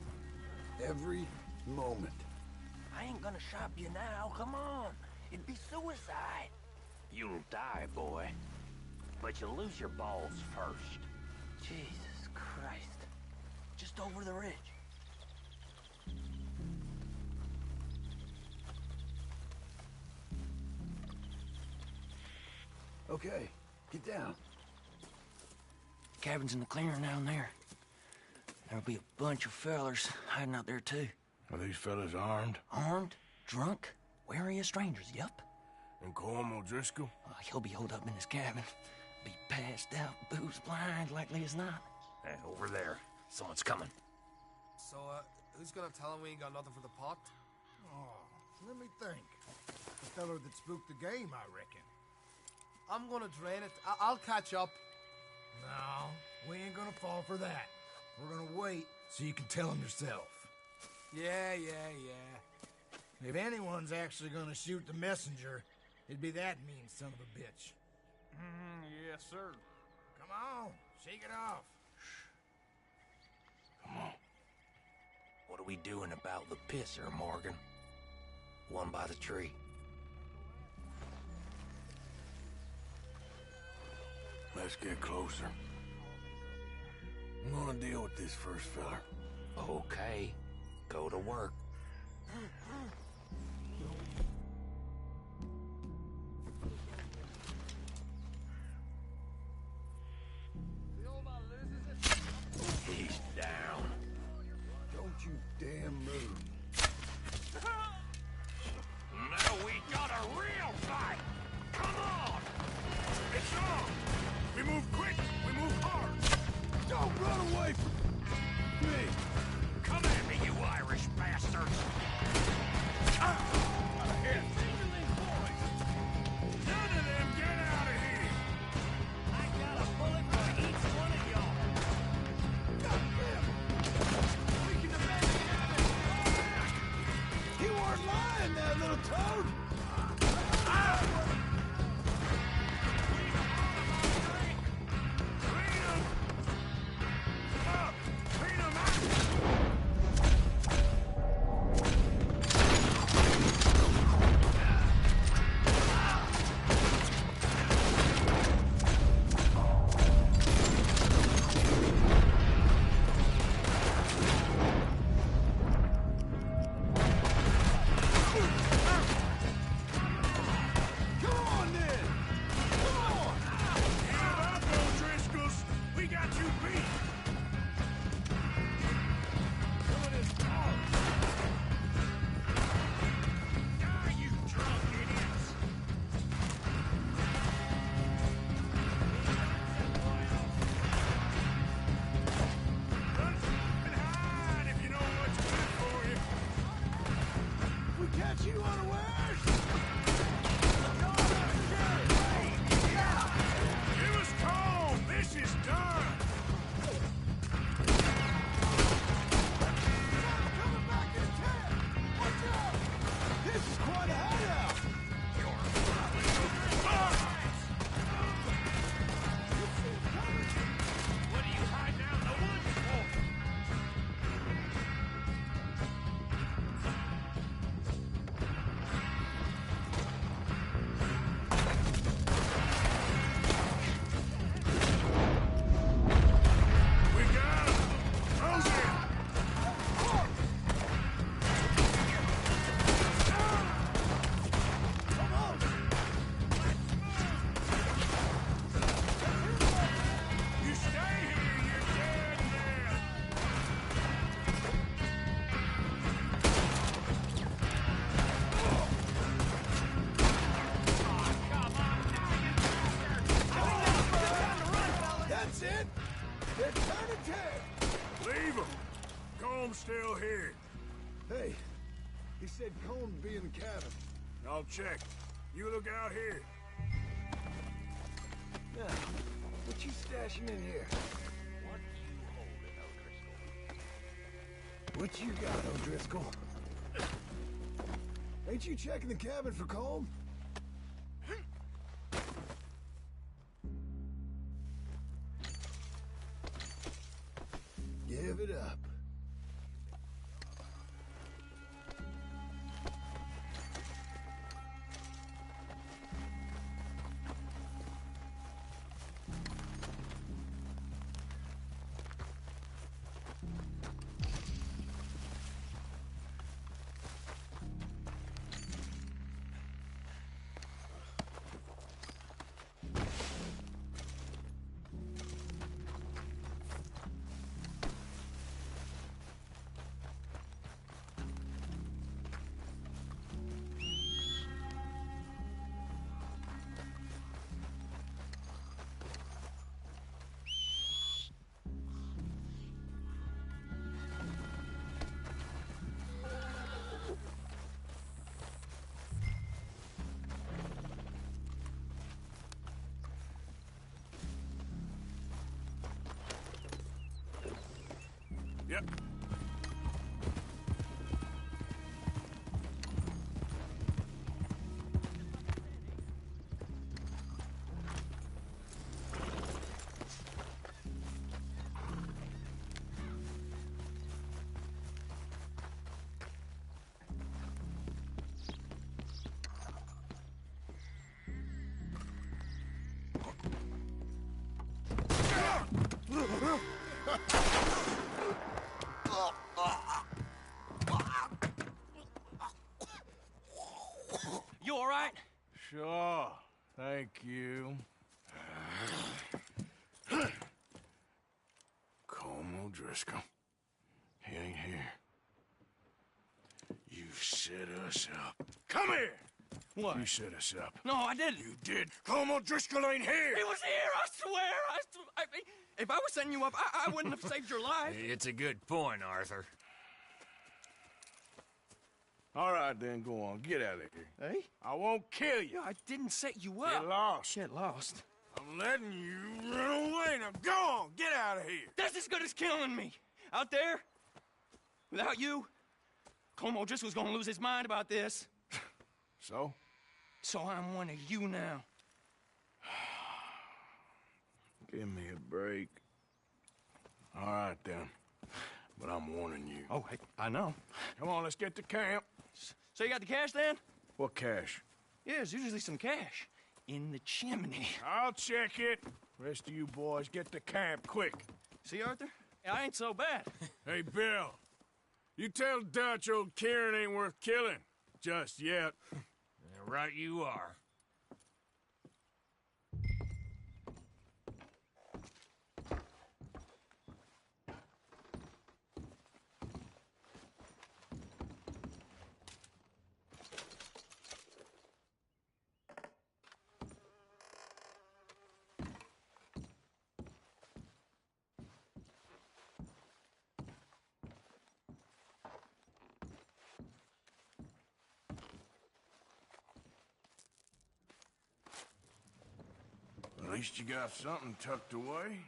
Every moment. I ain't gonna shop you now, come on. It'd be suicide. You'll die, boy. But you'll lose your balls first. Jesus Christ. Just over the ridge. Okay, get down. Cabin's in the clearing down there. There'll be a bunch of fellers hiding out there, too. Are these fellas armed? Armed, drunk, wary of strangers, yup. And Colm O'Driscoll? He'll be holed up in his cabin. Be passed out, booze blind, likely as not. Over there. Someone's coming. So, who's gonna tell him we ain't got nothing for the pot? Oh, let me think. The feller that spooked the game, I reckon. I'm gonna drain it. I'll catch up. No, we ain't gonna fall for that. We're gonna wait so you can tell him yourself. Yeah. If anyone's actually gonna shoot the messenger, it'd be that mean son of a bitch. Yes, sir. Come on, shake it off. Come on. What are we doing about the pisser, Morgan? One by the tree. Let's get closer. I'm gonna deal with this first fella. Okay, go to work. He's down. Don't you damn move. Now we got a real fight. Come on. It's on! We move quick, we move hard! Don't run away from me! Come at me, you Irish bastards. Here. None of them get out of here! I got a bullet for each one of y'all. We can abandon it! You weren't lying there, little toad! Still here. Hey, he said Cone would be in the cabin. I'll check. You look out here. Now, what you stashing in here? What you got, O'Driscoll? Ain't you checking the cabin for Colm? Give it up. Yep. O'Driscoll. He ain't here. You set us up. Come here! What? You set us up. No, I didn't. You did. Colm O'Driscoll ain't here! He was here, I swear! If I was setting you up, I wouldn't have saved your life. It's a good point, Arthur. All right, then, go on. Get out of here. Hey? I won't kill you. I didn't set you up. Get lost. Get lost. I'm letting you run away. Now go on. Get out of here. That's as good as killing me. Out there, without you, Colm O'Driscoll's gonna lose his mind about this. So? So I'm one of you now. Give me a break. All right, then. But I'm warning you. Oh, hey, I know. Come on, let's get to camp. So you got the cash, then? What cash? Yeah, there's usually some cash. In the chimney. I'll check it. Rest of you boys, get to camp, quick. See, Arthur? I ain't so bad. Hey, Bill. You tell Dutch old Kieran ain't worth killing. Just yet. Right you are. At least you got something tucked away.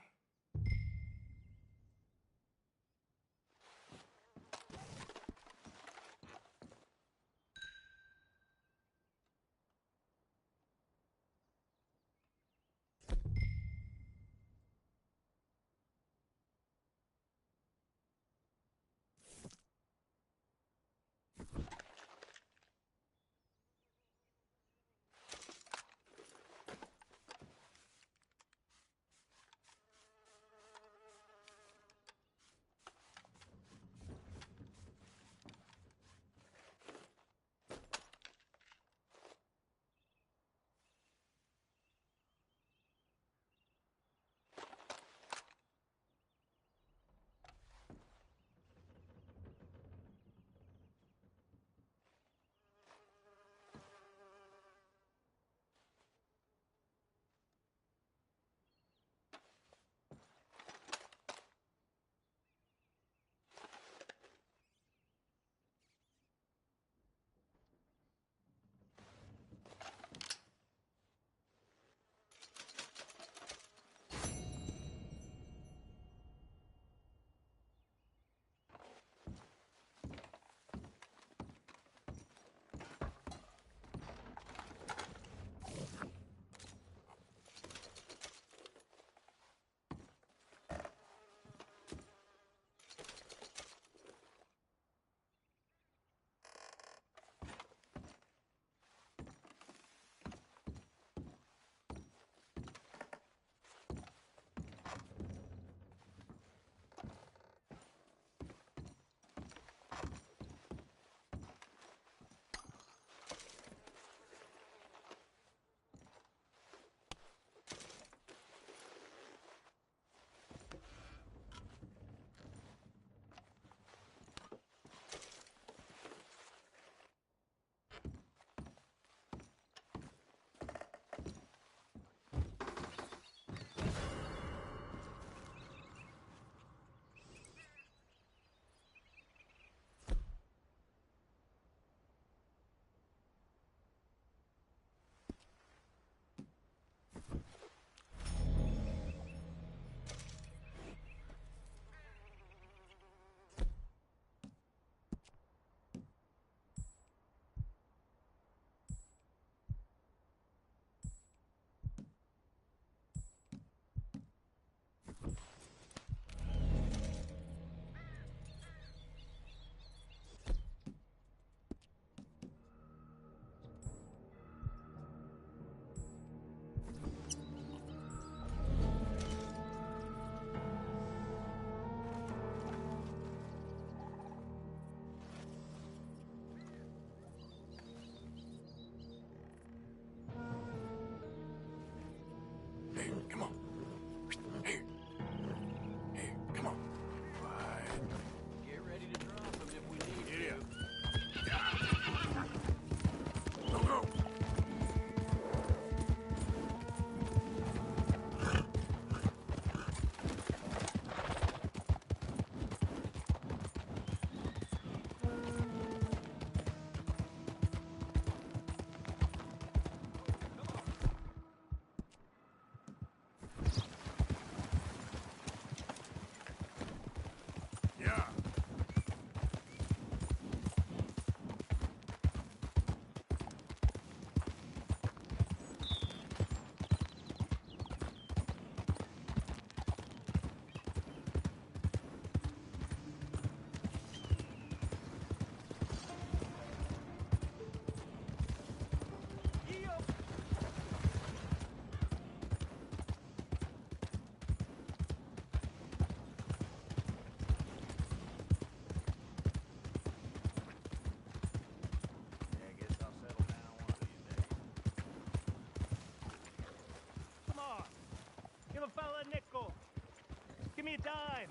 time.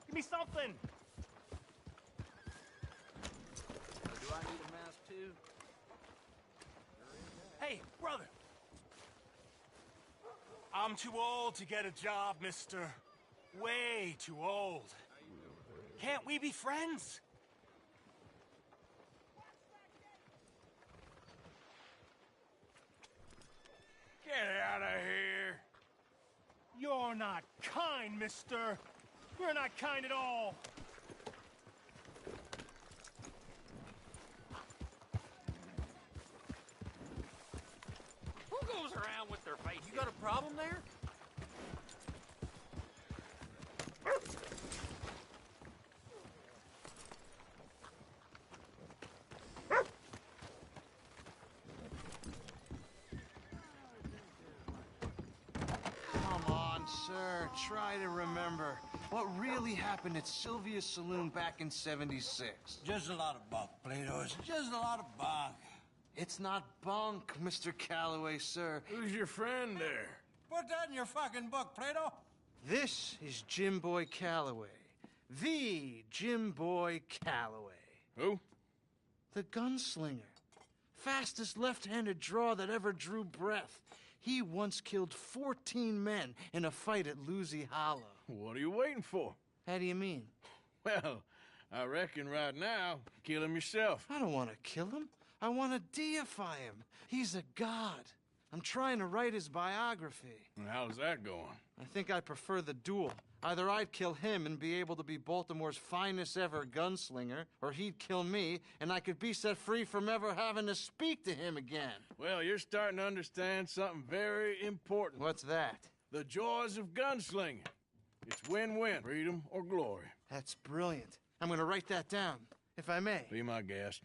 Give me something. Do I need a mask too? Hey, brother. I'm too old to get a job, mister. Way too old. Can't we be friends? Get out of here. You're not kind, mister. You're not kind at all. Who goes around with their face? You got a problem there? Come on, sir. Try to remember what really happened at Sylvia's Saloon back in '76. Just a lot of bunk, Plato. It's just a lot of bunk. It's not bunk, Mr. Calloway, sir. Who's your friend there? Put that in your fucking book, Plato. This is Jim Boy Calloway. The Jim Boy Calloway. Who? The gunslinger. Fastest left-handed draw that ever drew breath. He once killed 14 men in a fight at Lucy Hollow. What are you waiting for? How do you mean? Well, I reckon right now, kill him yourself. I don't want to kill him. I want to deify him. He's a god. I'm trying to write his biography. And how's that going? I think I prefer the duel. Either I'd kill him and be able to be Baltimore's finest ever gunslinger, or he'd kill me and I could be set free from ever having to speak to him again. Well, you're starting to understand something very important. What's that? The joys of gunslinging. It's win-win, freedom or glory. That's brilliant. I'm going to write that down, if I may. Be my guest.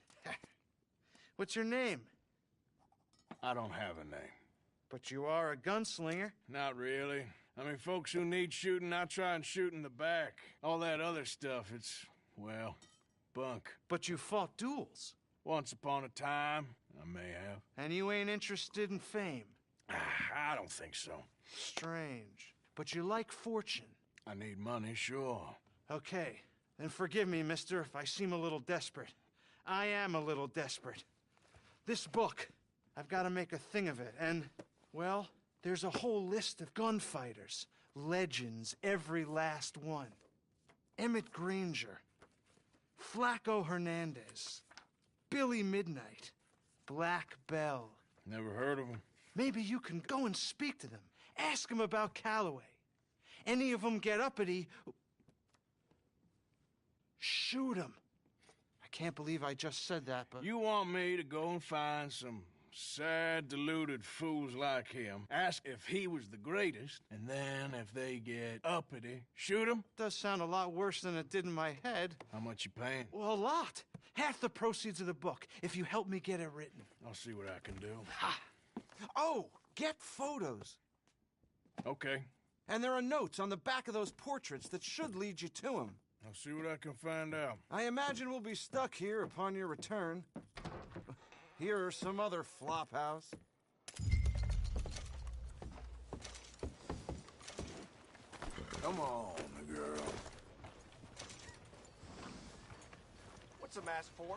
What's your name? I don't have a name. But you are a gunslinger. Not really. I mean, folks who need shooting, I try and shoot in the back. All that other stuff, it's, well, bunk. But you fought duels. Once upon a time, I may have. And you ain't interested in fame. I don't think so. Strange. But you like fortune. I need money, sure. Okay, then forgive me, mister, if I seem a little desperate. I am a little desperate. This book, I've got to make a thing of it, and, well, there's a whole list of gunfighters. Legends, every last one. Emmett Granger, Flaco Hernandez, Billy Midnight, Black Bell. Never heard of him. Maybe you can go and speak to them. Ask them about Calloway. Any of them get uppity, shoot them. I can't believe I just said that, but... You want me to go and find some sad, deluded fools like him, ask if he was the greatest, and then if they get uppity, shoot him? Does sound a lot worse than it did in my head. How much you paying? Well, a lot. Half the proceeds of the book, if you help me get it written. I'll see what I can do. Ha! Oh, get photos. Okay. And there are notes on the back of those portraits that should lead you to him. I'll see what I can find out. I imagine we'll be stuck here upon your return. Here or some other flop house. Come on, girl. What's a mask for?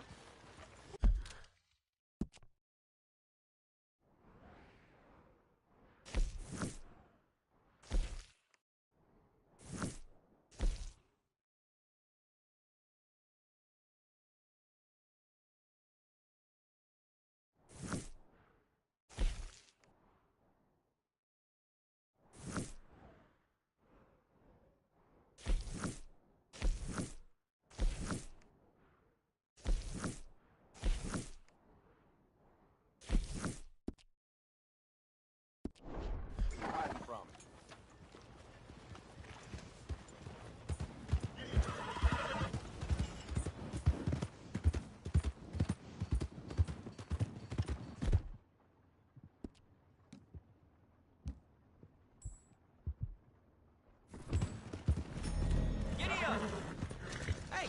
Hey,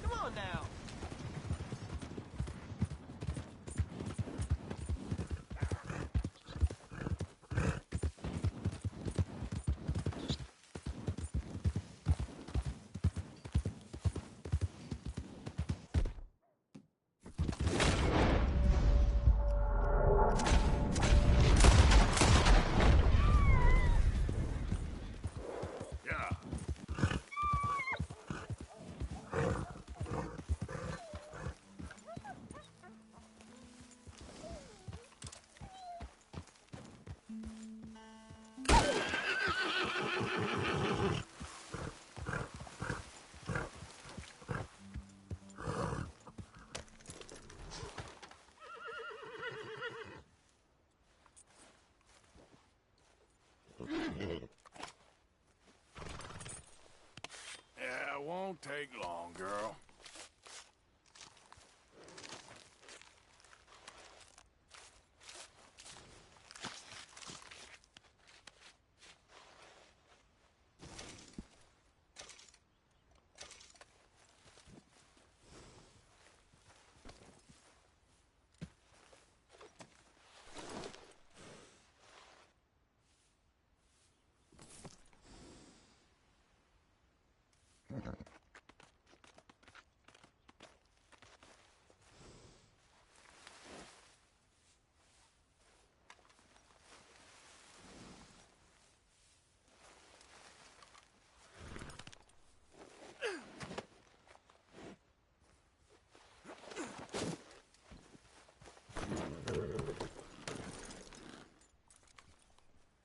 come on now. won't take long, girl.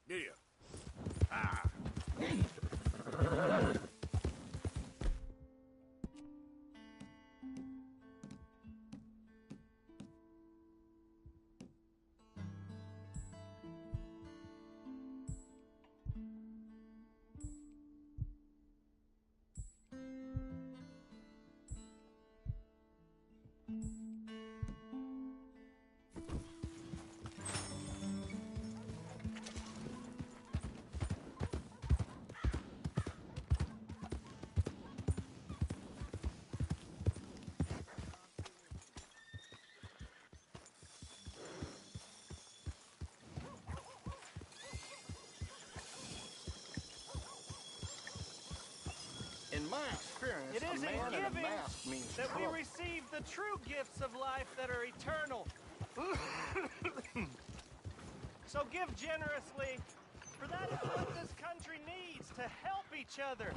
Yeah. Ah. In my experience, It is a man in in a giving mask means that we trouble. receive the true gifts of life that are eternal. So give generously, for that is what this country needs to help each other.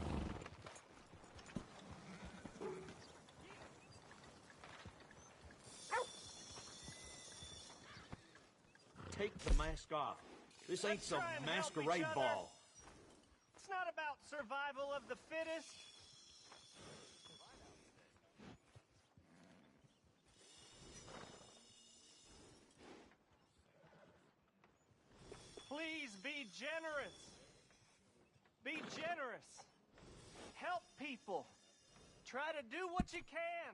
Take the mask off. This ain't Let's some try and help masquerade each other. ball. It's not about survival of the fittest. Please be generous. Be generous. Help people. Try to do what you can.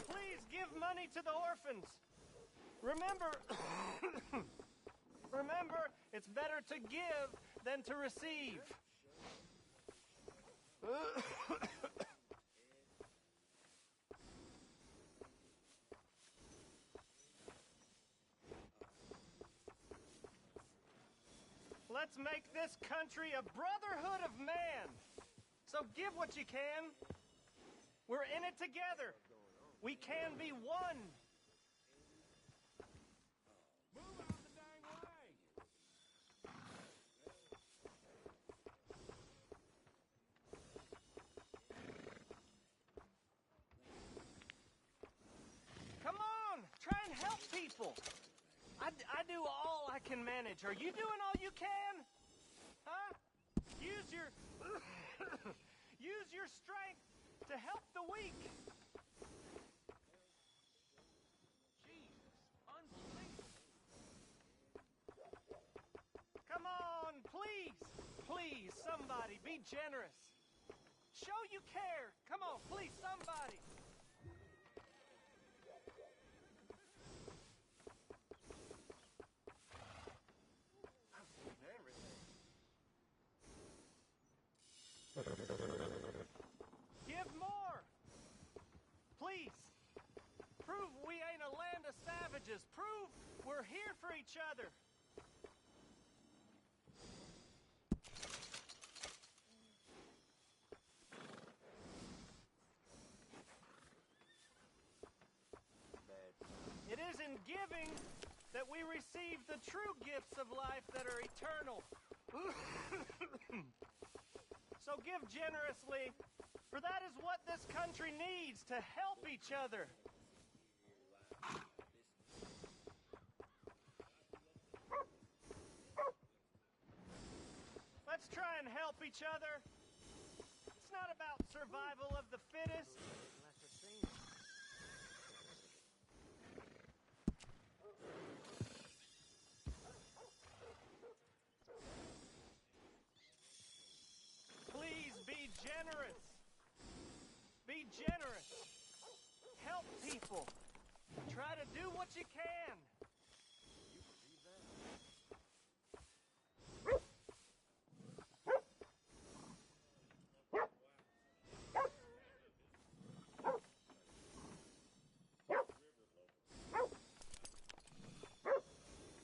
Please give money to the orphans. Remember, remember, it's better to give than to receive. Let's make this country a brotherhood of man. So give what you can. We're in it together. We can be one. Move out the dang way! Come on, try and help people. I do all I can manage. Are you doing all you can? Huh? Use your use your strength to help the weak. Jesus, unbelievable. Come on, please. Please, somebody, be generous. Show you care. Come on, please, somebody. Give more. Please. Prove we ain't a land of savages. Prove we're here for each other. It is in giving that we receive the true gifts of life that are eternal. So give generously, for that is what this country needs to help each other. Let's try and help each other. It's not about survival of the fittest. what you can.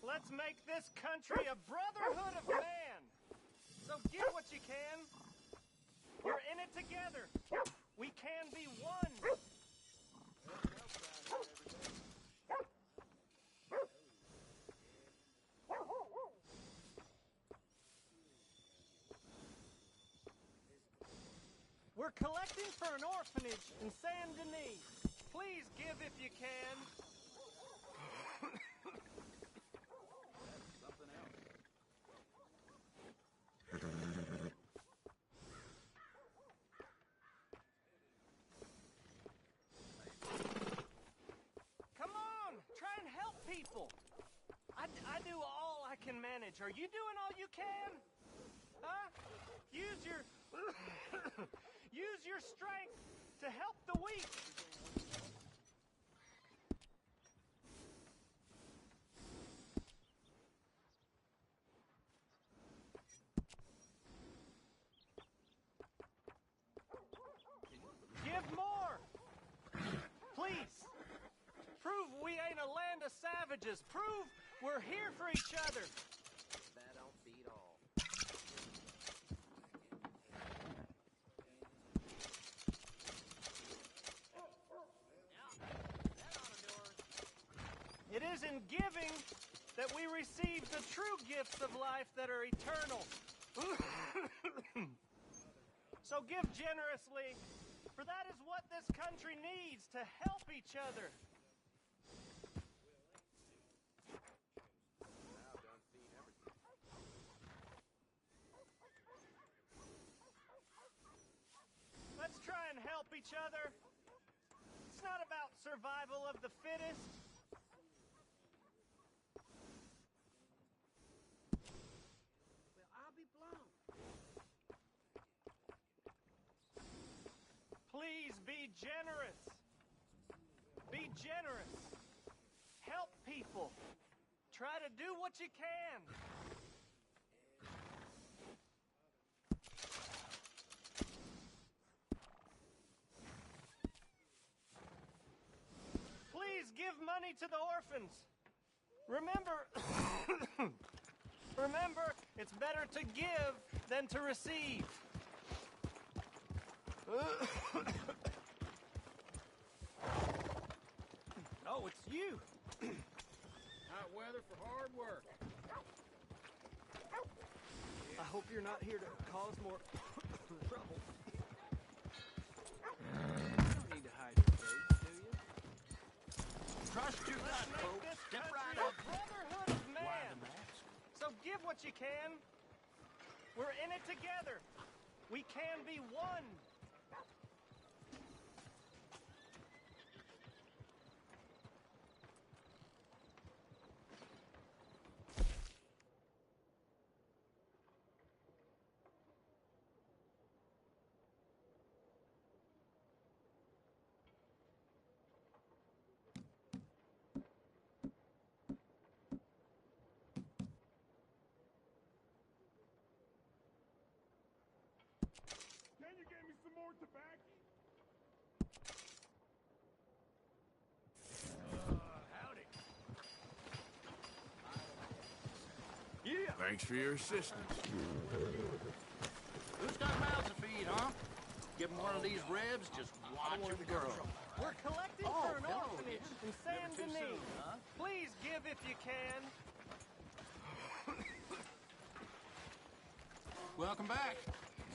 Let's make this country a brotherhood of man. So give what you can. We're in it together. We can be one. We're collecting for an orphanage in Saint Denis. Please give if you can. Come on, try and help people. I do all I can manage. Are you doing all you can? Huh? Use your use your strength to help the weak. Give more! Please! Prove we ain't a land of savages. Prove we're here for each other. That don't beat all. It is in giving that we receive the true gifts of life that are eternal. So give generously, for that is what this country needs to help each other. Let's try and help each other. It's not about survival of the fittest. Well, I'll be blown. Please be generous. Be generous. Help people. Try to do what you can. Please give money to the orphans. Remember, remember, it's better to give than to receive. Oh, it's you. Hot weather for hard work. I hope you're not here to cause more trouble. You don't need to hide your face, do you? Trust you not, folks. Step right up. Brotherhood of man. So give what you can. We're in it together. We can be one. Can you get me some more tobacco? Howdy. Yeah. Thanks for your assistance. Who's got mouths to feed, huh? Give them one of these ribs, just watch them grow. We're collecting for an orphanage in Saint Denis. Please give if you can. Welcome back.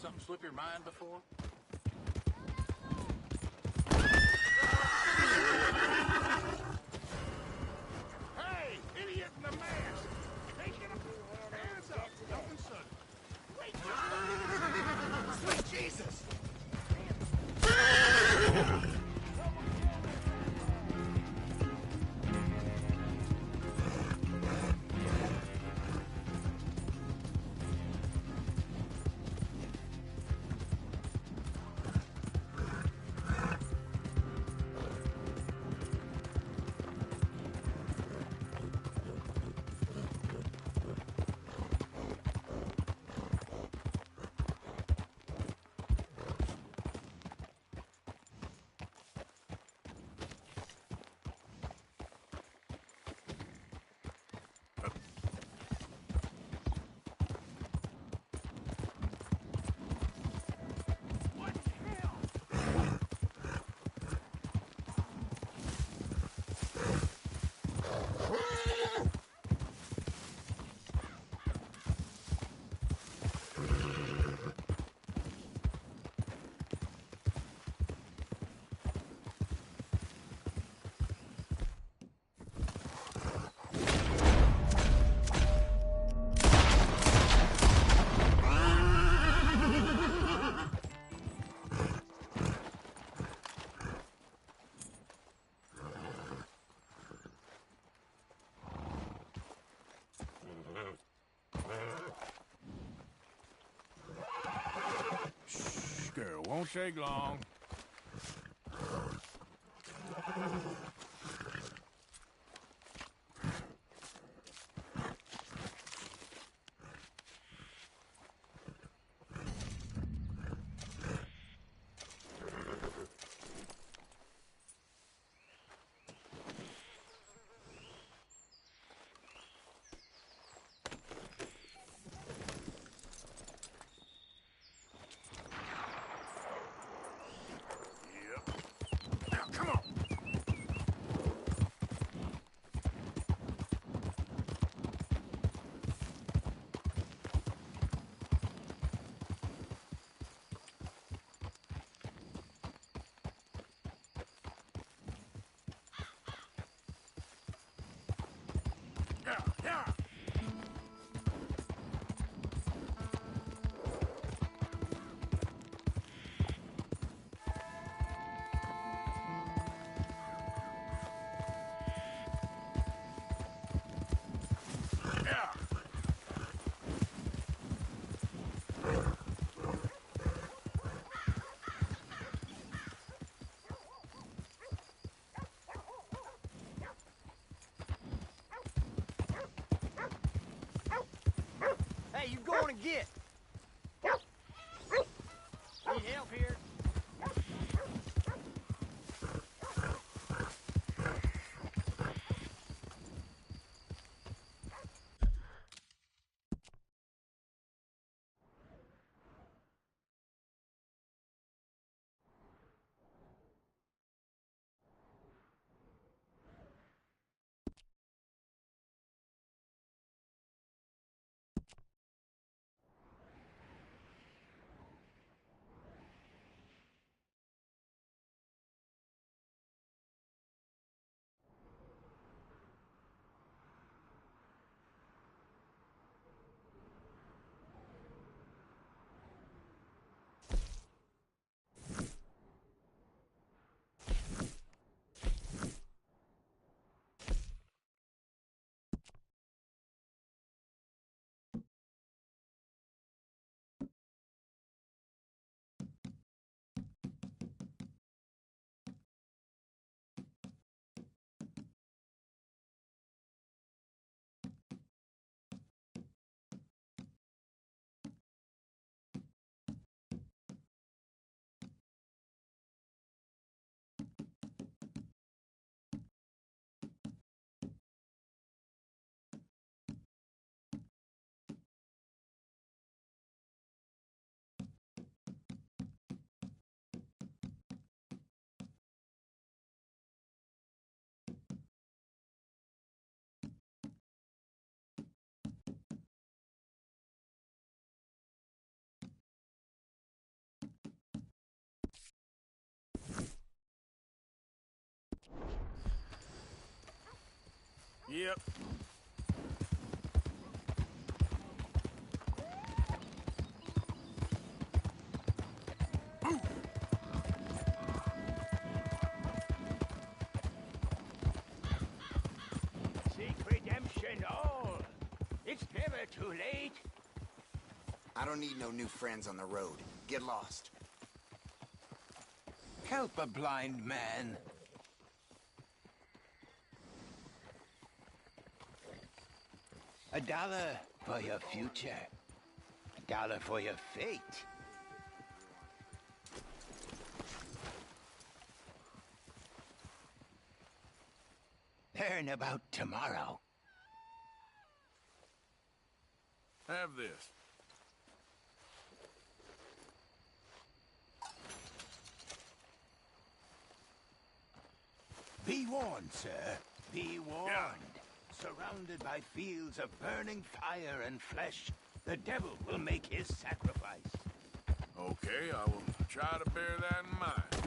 Something slip your mind before? Hey, idiot in the mask! Take it up! Hands up! Nothing sudden. Wait, sweet Jesus! Won't take long. Hey, you going to get? Need help here? Yep. Seek redemption all. It's never too late. I don't need no new friends on the road. Get lost. Help a blind man. $1 for your future. $1 for your fate. Learn about tomorrow. Have this. Be warned, sir. Be warned. Yeah. Surrounded by fields of burning fire and flesh, the devil will make his sacrifice. Okay, I will try to bear that in mind.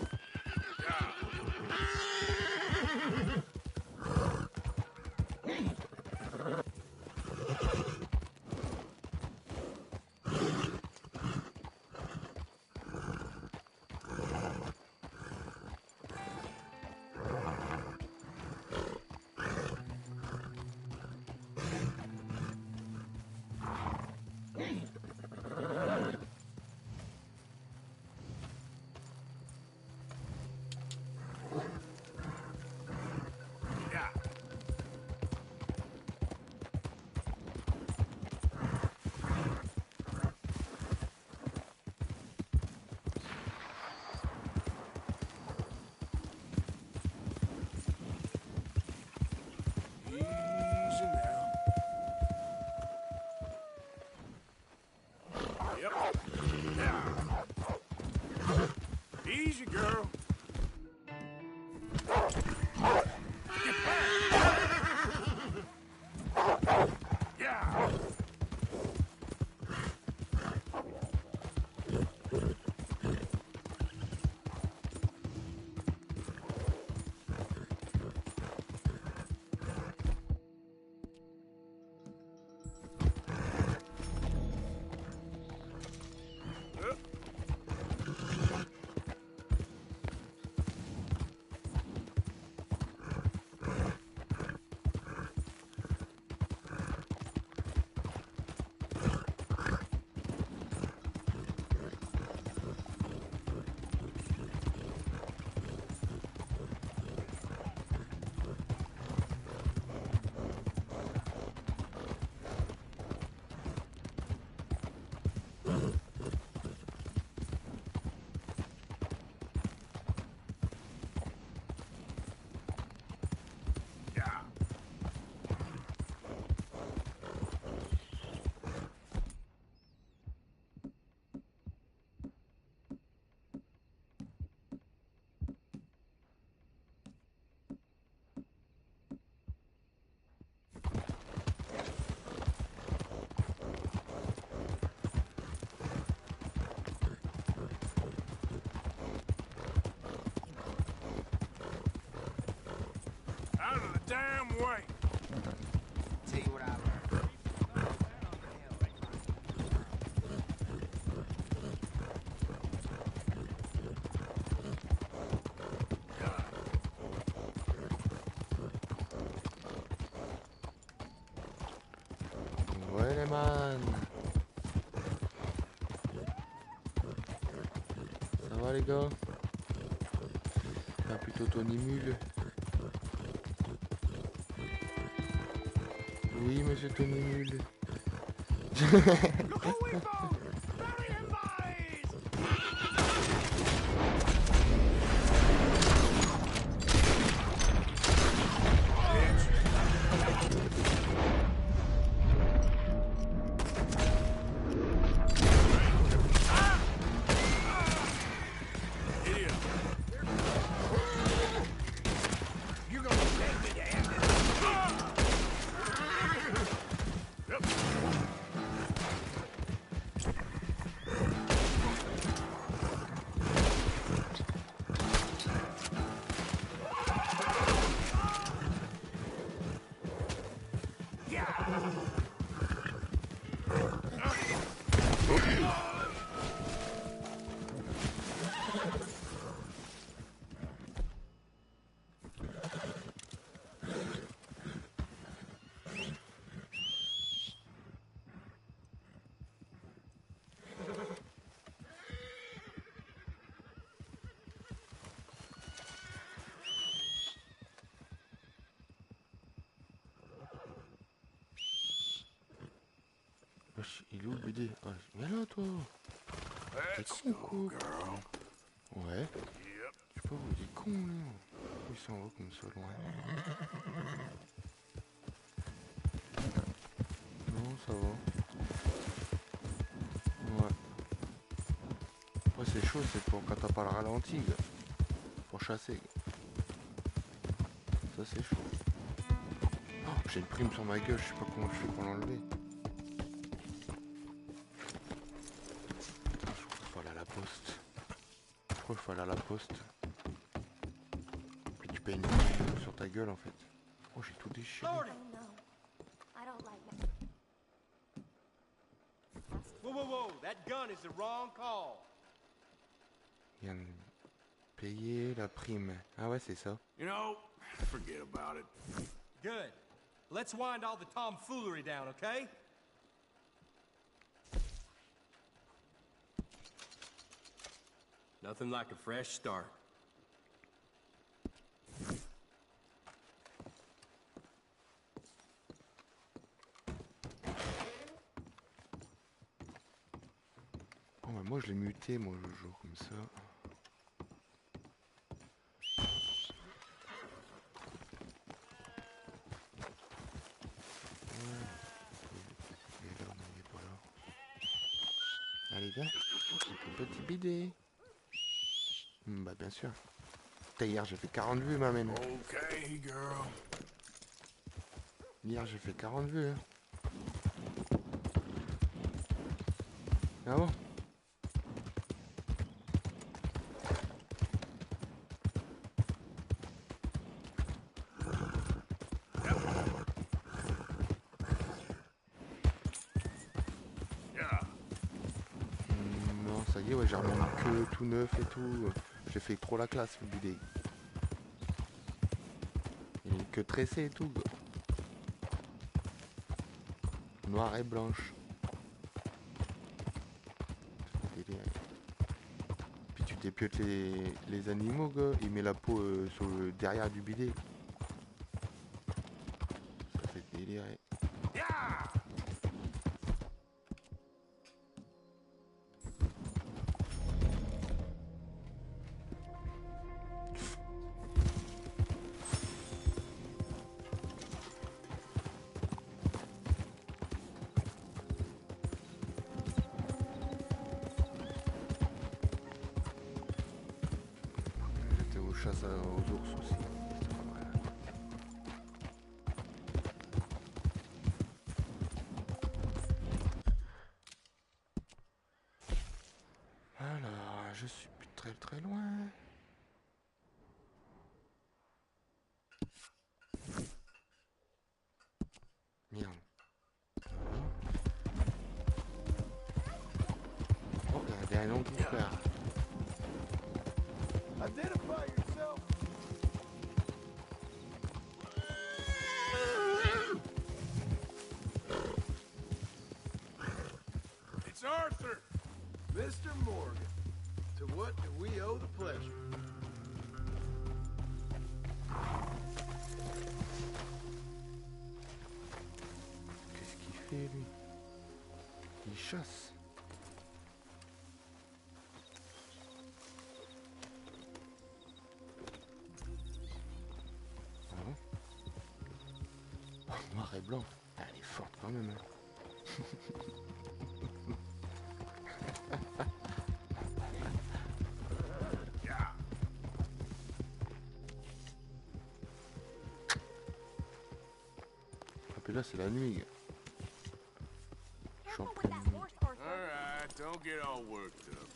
damn way. Tell you what I learned. Ouais les man. Ça va les gars? Ah plutôt Tony Mule. Oui monsieur Tony Mule. Il est où le BD? Ah, viens là toi. T'es con quoi? Ouais. Je sais pas où il est con là. Il s'en va comme ça loin. Non ça va. Ouais. Ouais c'est chaud, c'est pour quand t'as pas le ralenti gars. Pour chasser gars. Ça c'est chaud. Oh, j'ai une prime sur ma gueule, je sais pas comment je fais pour l'enlever. Je crois qu'il faut aller à la poste. Puis tu payes une prime sur ta gueule en fait. Oh j'ai tout déchiré. Whoa, that gun is the wrong call. Il vient de payer la prime. Ah ouais c'est ça. You know, forget about it. Good. Let's wind all the tomfoolery down, okay? Nothing like a fresh start. Oh mais moi je l'ai muté, moi je joue comme ça. Allez viens, petit bidé. Bah bien sûr. Putain, hier j'ai fait 40 vues ma mène. Okay, girl. Hier j'ai fait 40 vues. Hein. Ah bon? Non, ça y est, ouais, j'ai remis que tout neuf et tout. J'ai fait trop la classe le bidé. Il est que tressé et tout. Noir et blanche. Puis tu dépiotes les animaux, gars. Il met la peau sur le derrière du bidet. Ça fait délirer. Chasse aux ours aussi. C'est pas mal. Alors, je suis plus très loin. un long frère. Identify yourself. It's Arthur. Mr. Morgan, to what do we owe the pleasure? Qu'est-ce qu'il fait lui? Il chasse. Ah bon? Oh, noir et blanc. Elle est forte quand même. Et là c'est la nuit. Je suis en pleine nuit. Alright, don't get all worked up.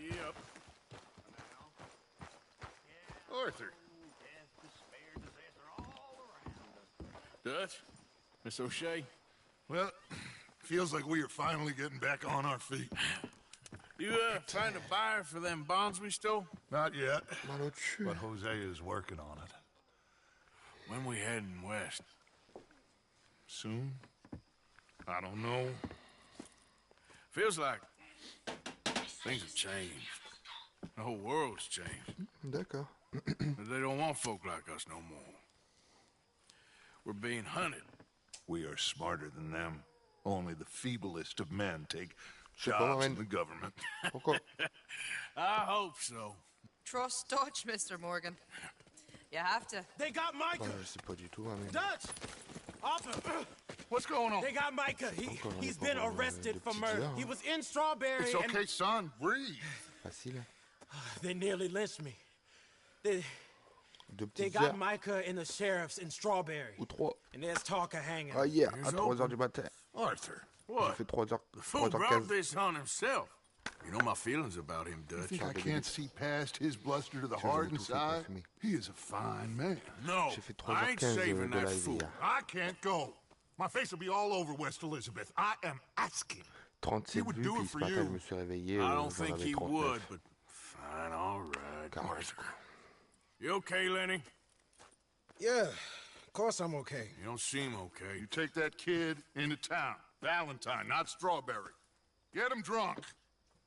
Yep. Arthur. Dutch? Miss O'Shea? Well, feels like we are finally getting back on our feet. You, find a buyer for them bonds we stole? Not yet, but Jose is working on it. When we heading west? Soon? I don't know. Feels like things have changed. The whole world's changed. D'accord. They don't want folk like us no more. We're being hunted. We are smarter than them. Only the feeblest of men take jobs in the government. I hope so. Trust Dutch, Mr. Morgan. You have to. They got Micah. Je sais pas du tout, hein, mais... Dutch! Arthur! What's going on? They got Micah. He's been arrested for murder. He was in Strawberry. It's okay, son. Breathe. Facile. They nearly lynched me. They got Micah and the sheriffs in Strawberry. Ou 3. And there's talk of hanging. Ah, hier, à 3h du matin. Arthur, J'ai what? fait 3h. The fool brought this on himself. You know my feelings about him, Dutch. I can't see past his bluster to the heart inside. He is a fine man. No, I ain't saving that fool. I can't go. My face will be all over West Elizabeth. I am asking. 37 vues, puis ce matin, je me suis réveillé. I don't think he would, but fine, all right. Arthur. You okay, Lenny? Yeah, of course I'm okay. You don't seem okay. You take that kid into town. Valentine, not Strawberry. Get him drunk.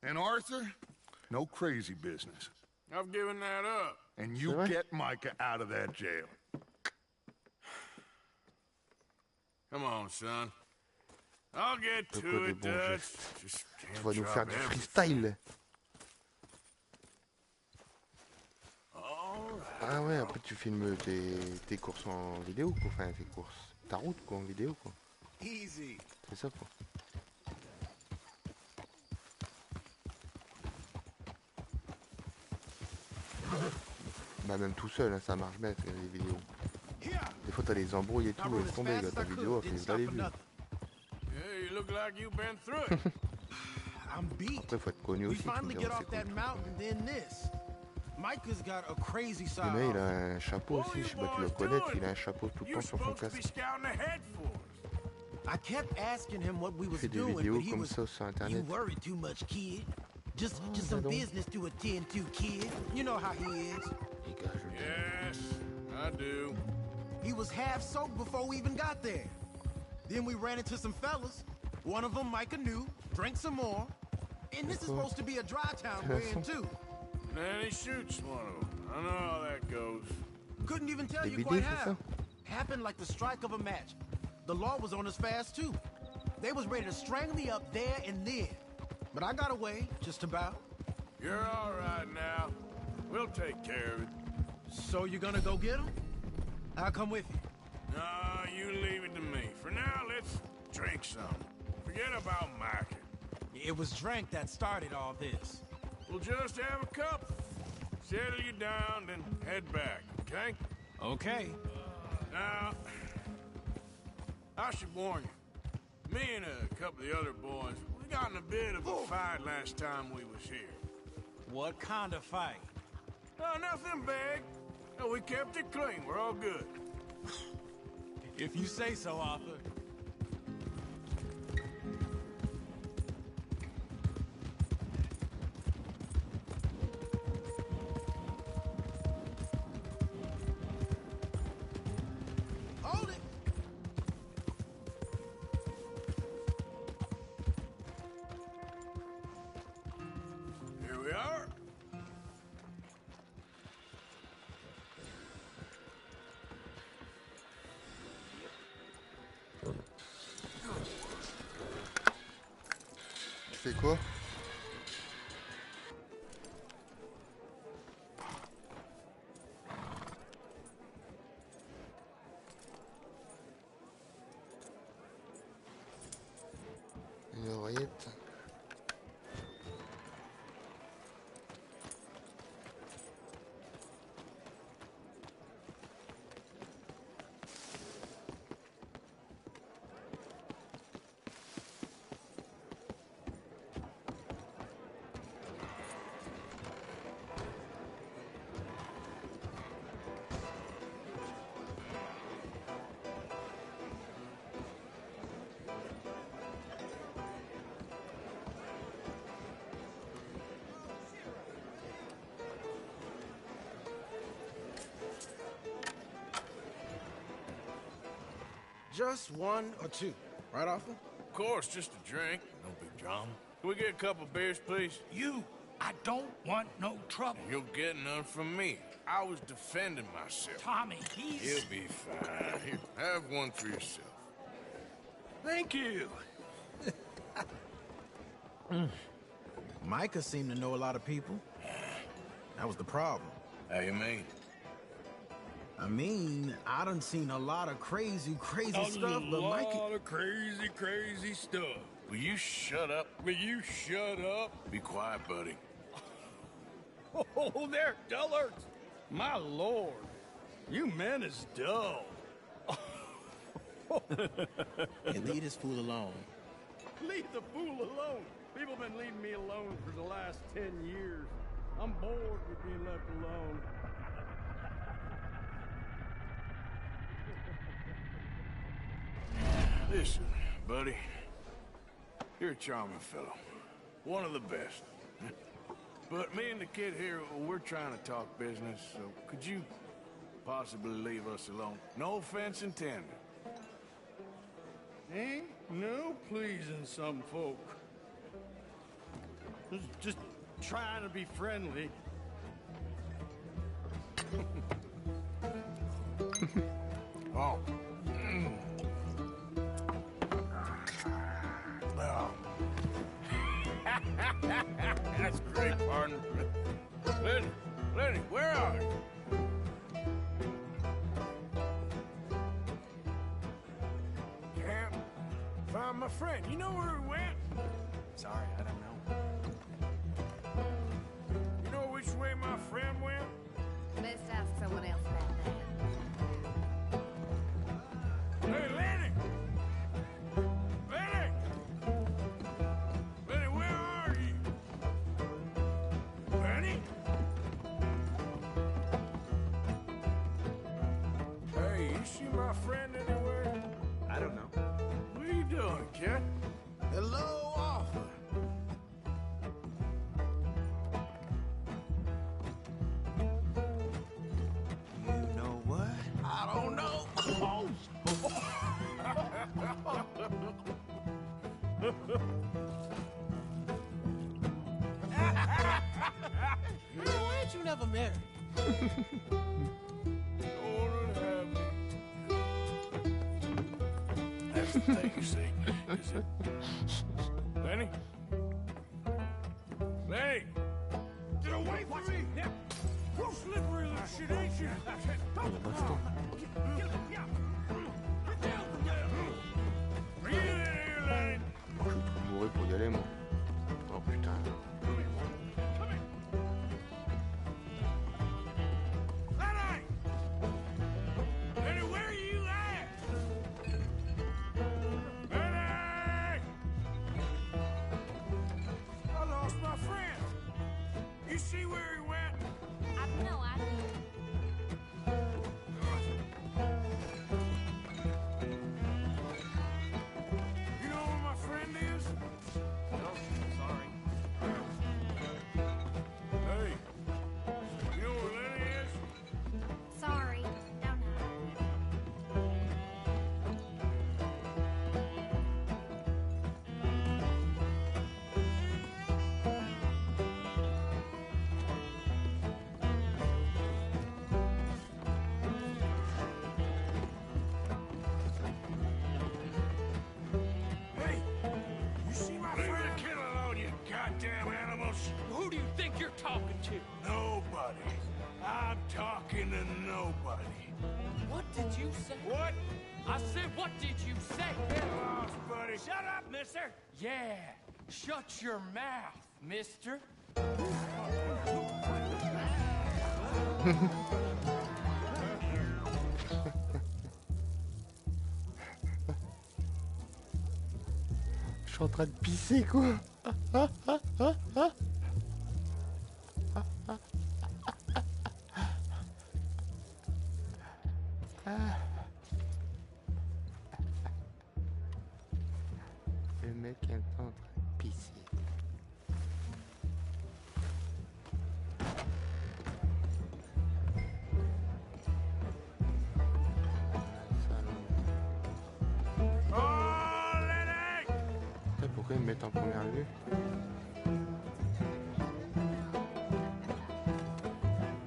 And Arthur, no crazy business. I've given that up. And you get Micah out of that jail. Come on, son. I'll get to it, Dutch. Just Tu vas nous faire du freestyle. Ah ouais, après tu filmes tes courses en vidéo, quoi. Enfin, tes courses, ta route, quoi, en vidéo, quoi. Easy. C'est ça, quoi. Bah même tout seul, hein, ça marche bien, les vidéos. Des fois t'as des embrouilles et tout, laisse tomber, là, ta vidéo, elle fait les vues. Yeah, you look like you've been through it. I'm beat. Après faut être connu aussi, finally get off that mountain, then this. Micah's got a crazy side. Le mec il a un chapeau aussi, je sais pas, tu le connais, il a un chapeau tout le temps sur son casque. I kept asking him what we Il was fait des doing, vidéos but he comme was, ça sur you internet. worry too much, kid. Just some business to attend to, kid. You know how he is. Yes, I do. He was half soaked before we even got there. Then we ran into some fellas. One of them Micah knew, drank some more. And this is supposed to be a dry town we're in too. Then he shoots one of them. I know how that goes. Couldn't even tell you quite how. Happened like the strike of a match. The law was on us fast too. They was ready to strangle me up there and then. But I got away, just about. You're all right now. We'll take care of it. So you're gonna go get him? I'll come with you. No, you leave it to me. For now, let's drink some. Forget about Micah. It was drink that started all this. We'll just have a couple. Settle you down, then head back, okay? Okay. Now, I should warn you. Me and a couple of the other boys, we got in a bit of a fight last time we was here. What kind of fight? Oh, nothing big. No, we kept it clean. We're all good. If you say so, Arthur. C'est quoi? Une oreillette. Just one or two, right, Arthur? Of course, just a drink. No big drama. Can we get a couple beers, please? I don't want no trouble. You'll get none from me. I was defending myself. Tommy, he's... He'll be fine. Here, have one for yourself. Thank you. Micah seemed to know a lot of people. That was the problem. How you mean? I mean, I done seen a lot of crazy stuff, but Micah... A lot of crazy stuff. Will you shut up? Will you shut up? Be quiet, buddy. Oh, there, dullards. My lord, you men is dull. Hey, leave this fool alone. Leave the fool alone. People been leaving me alone for the last 10 years. I'm bored with being left alone. Listen, buddy. You're a charming fellow. One of the best. But me and the kid here, we're trying to talk business, so could you possibly leave us alone? No offense intended. Ain't no pleasing some folk. Just trying to be friendly. Oh. Well. That's great, partner. Lenny, where are you? Can't find my friend. You know where he went? Sorry, I don't know. You know which way my friend went? Best ask someone else about that. Hey, Lenny! Lenny! Lenny, where are you? Lenny? Hey, you see my friend anywhere? I don't know. What are you doing, kid? Hello, Arthur. You know what? I don't know. Why ain't you never married? That's the thing, you see. Is it? Lenny? Lenny! Get away from me! Yeah. Real slippery little shit, ain't you? Bring it in here, Lenny! Je suis trop bourré pour y aller, moi. Oh putain. Lenny! Lenny, where are you at? Lenny! I lost my friend. You see where he went? I've no idea. you say? What? I said, what did you say? Get lost, buddy. Shut up, mister. Yeah, shut your mouth, mister. Je suis en train de pisser quoi. Le mec est en train de pisser. Pourquoi ils me mettent en première vue?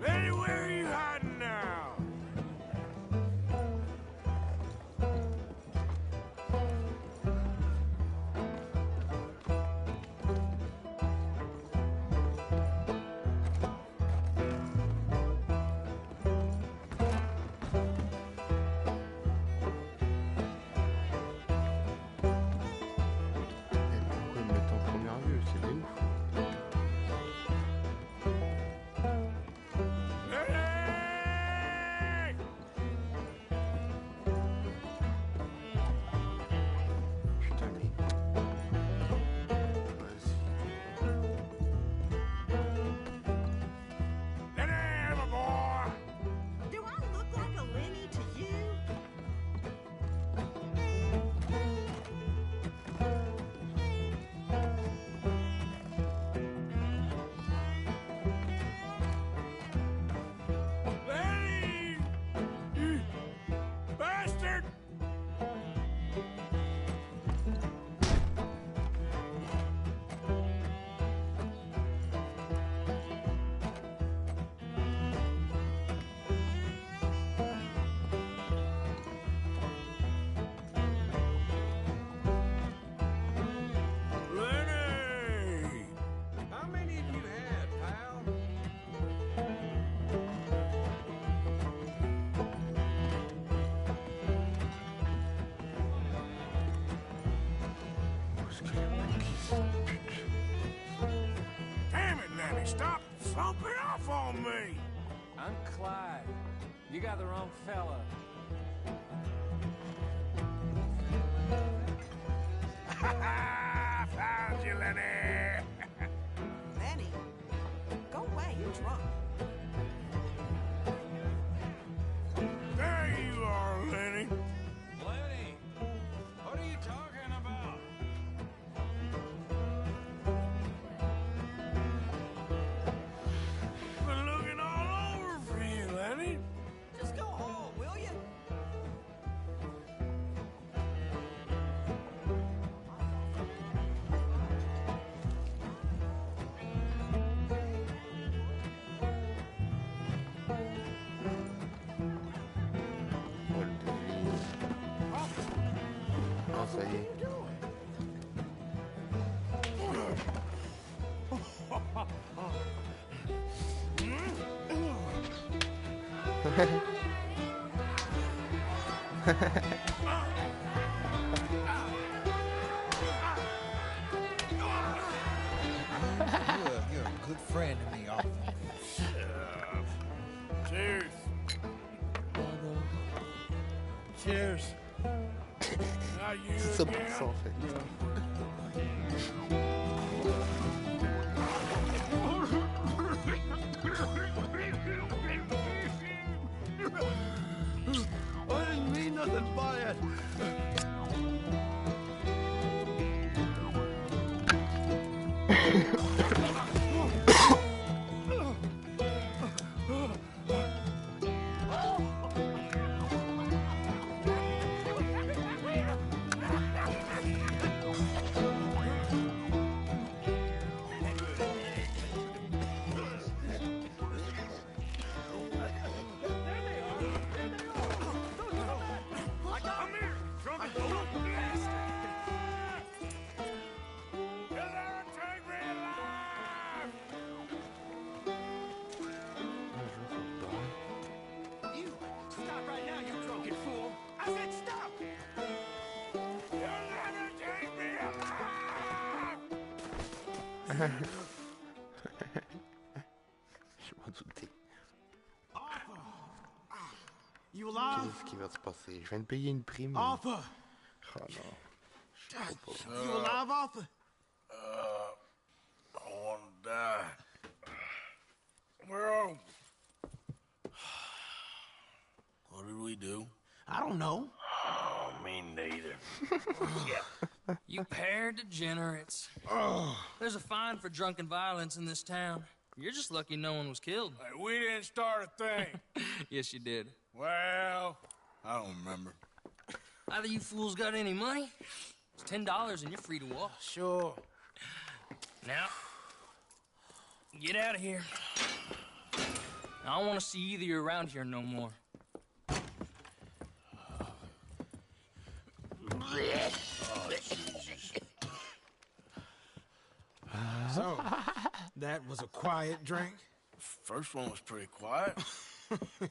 Lenny, where are you hiding now? Stop slumping off on me! I'm Clyde. You got the wrong fella. Found you, Lenny! Lenny? Go away, you're drunk. There you are, Lenny. Lenny, what are you talking about? Been looking all over for you, Lenny. Just go home, will you? Ah, ça y est. You're a good friend to me, Arthur. Cheers. Cheers. Now you C'est 100% again. en fait. I didn't mean nothing by it. Come here, drunken Je m'en doutais. Qu'est-ce qui va se passer? Je viens de payer une prime. Arthur! Oh non. Je suis trop pauvre. You alive, Arthur? I want to die. Well, what did we do? I don't know. Oh, me neither. You pair degenerates. There's a fine for drunken violence in this town. You're just lucky no one was killed. Hey, we didn't start a thing. Yes, you did. Well, I don't remember. Either you fools got any money, it's $10 and you're free to walk. Sure. Now, get out of here. I don't want to see either of you around here no more. Oh, Jesus. So, that was a quiet drink? First one was pretty quiet.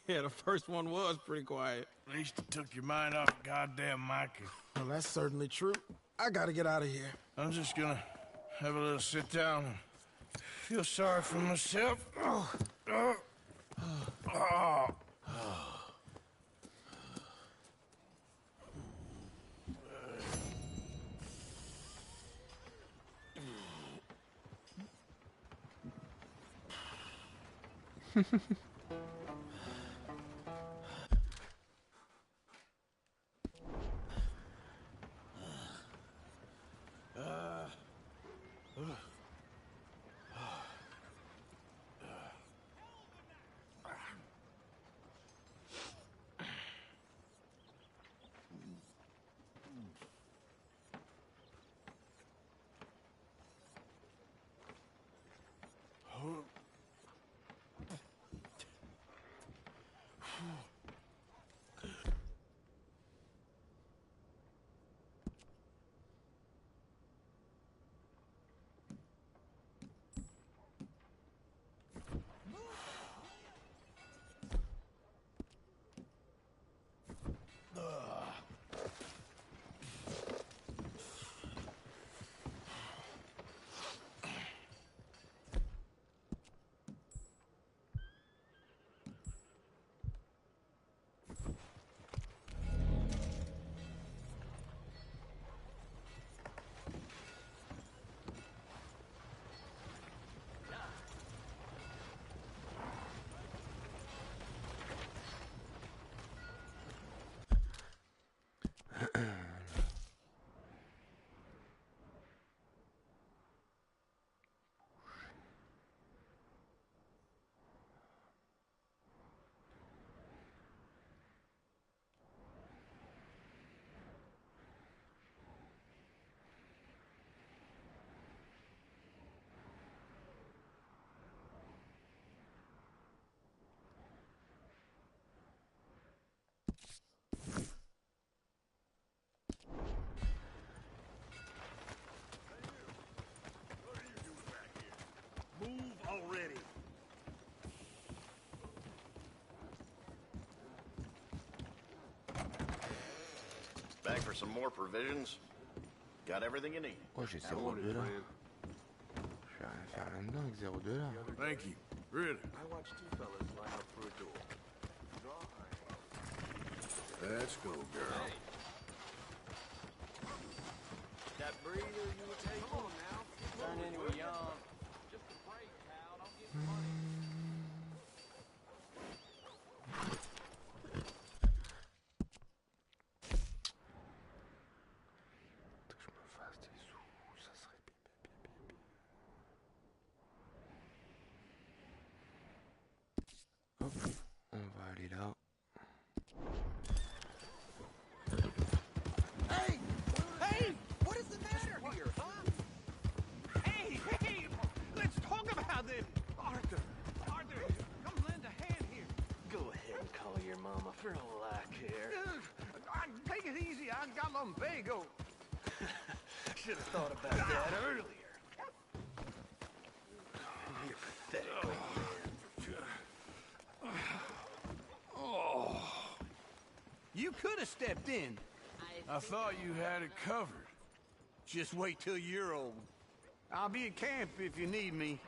Yeah, the first one was pretty quiet. At least it took your mind off the goddamn Mikey. Well, that's certainly true. I gotta get out of here. I'm just gonna have a little sit down and feel sorry for myself. Already. Back for some more provisions? Got everything you need. Oh, j'ai 0,2 là. Je vais rien faire là-dedans avec 0,2 là. Thank you. Really. I watched two fellas line up for a door. Let's go, girl. Hey. That breather you were taking? Come on now. Turn into a yawn. Just a break, pal. Don't get funny. Hop, on va aller là. Hey! Hey! What is the matter here, huh? Hey! Hey! Let's talk about this! Arthur! Arthur! Come lend a hand here. Go ahead and call your mama for all I care. Take it easy. I got lumbago. Should have thought about that earlier. You're pathetic, old man. You could have stepped in. I thought you had it covered. Just wait till you're old. I'll be at camp if you need me.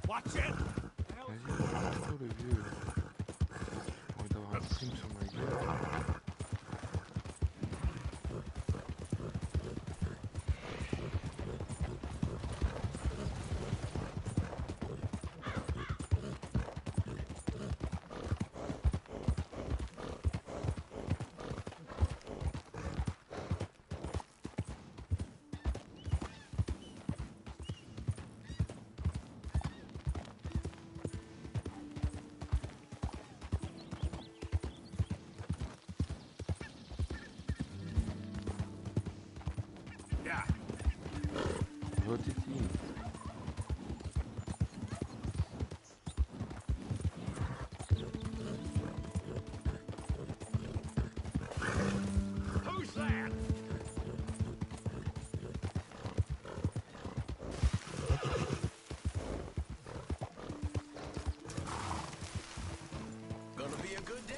Watch it! Vas-y, trop le vieux. J'ai envie d'avoir un stream sur ma gueule. Vote ici. Who's that? Gonna be a good day.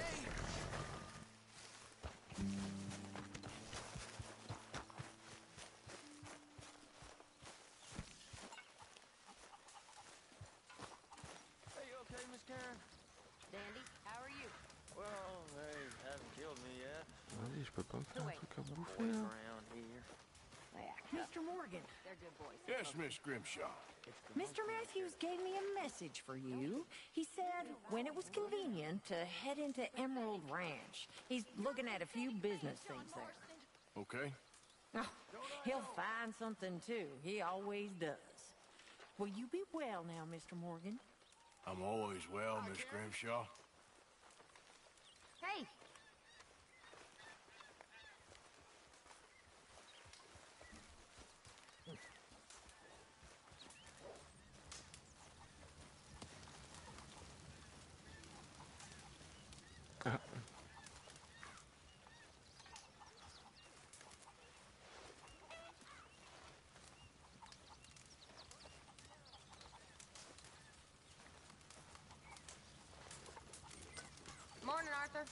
Dandy, how are you? Well, they haven't killed me yet. Vas-y, je peux pas me faire un truc à bouffer Boys là. around here. Mr. Morgan. They're good boys. Yes, Miss Grimshaw. Mr. Matthews gave me a message for you. He said when it was convenient to head into Emerald Ranch. He's looking at a few business things there. Okay. Oh, he'll find something too. He always does. Will you be well now, Mr. Morgan? I'm always well, Miss Grimshaw. Hey! Morning, Arthur.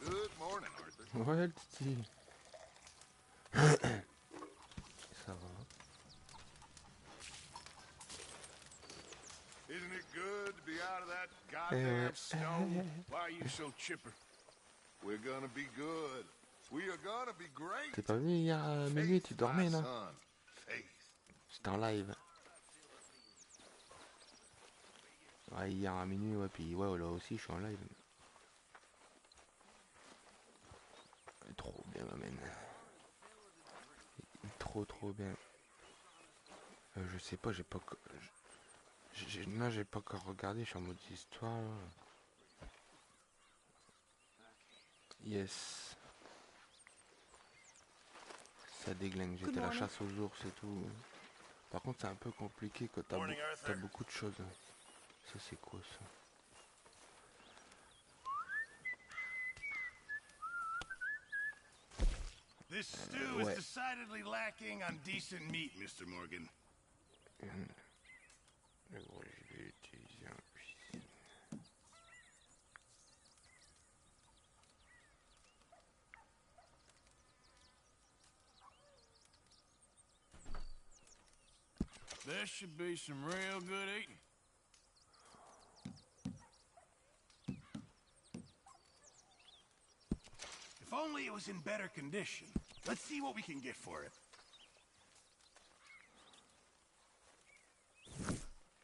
Good morning, Arthur. Ouais, le titi. Ça va. Isn't it good to be out of that goddamn snow? Why are you so chipper? We're gonna be good. We are gonna be great. T'es pas venu hier à minuit, tu dormais non? J'étais en live. Ouais, hier à minuit, ouais, puis ouais, là aussi je suis en live. Trop bien, ma man. Trop bien. Je sais pas, j'ai pas... Non, j'ai pas encore regardé, je suis en mode histoire. Là. Yes. Ça déglingue, j'étais à la chasse aux ours et tout. Par contre, c'est un peu compliqué quand t'as beaucoup de choses. Ça, c'est quoi ça? This stew is decidedly lacking on decent meat, Mr. Morgan. Je vais utiliser un cuisine. There should be some real good eating. it was in better condition. Let's see what we can get for it.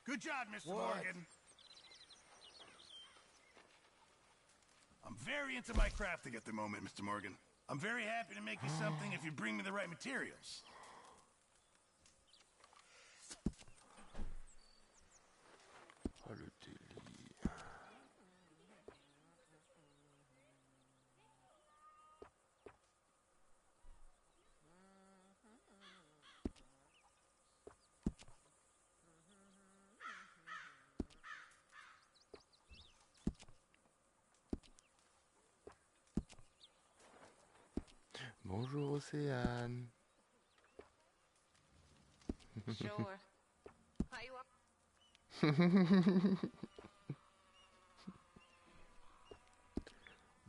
Good job, Mr. Morgan. I'm very into my crafting at the moment, Mr. Morgan. I'm very happy to make you something if you bring me the right materials. Oh, le délire. Bonjour Océane. Sure. How you up?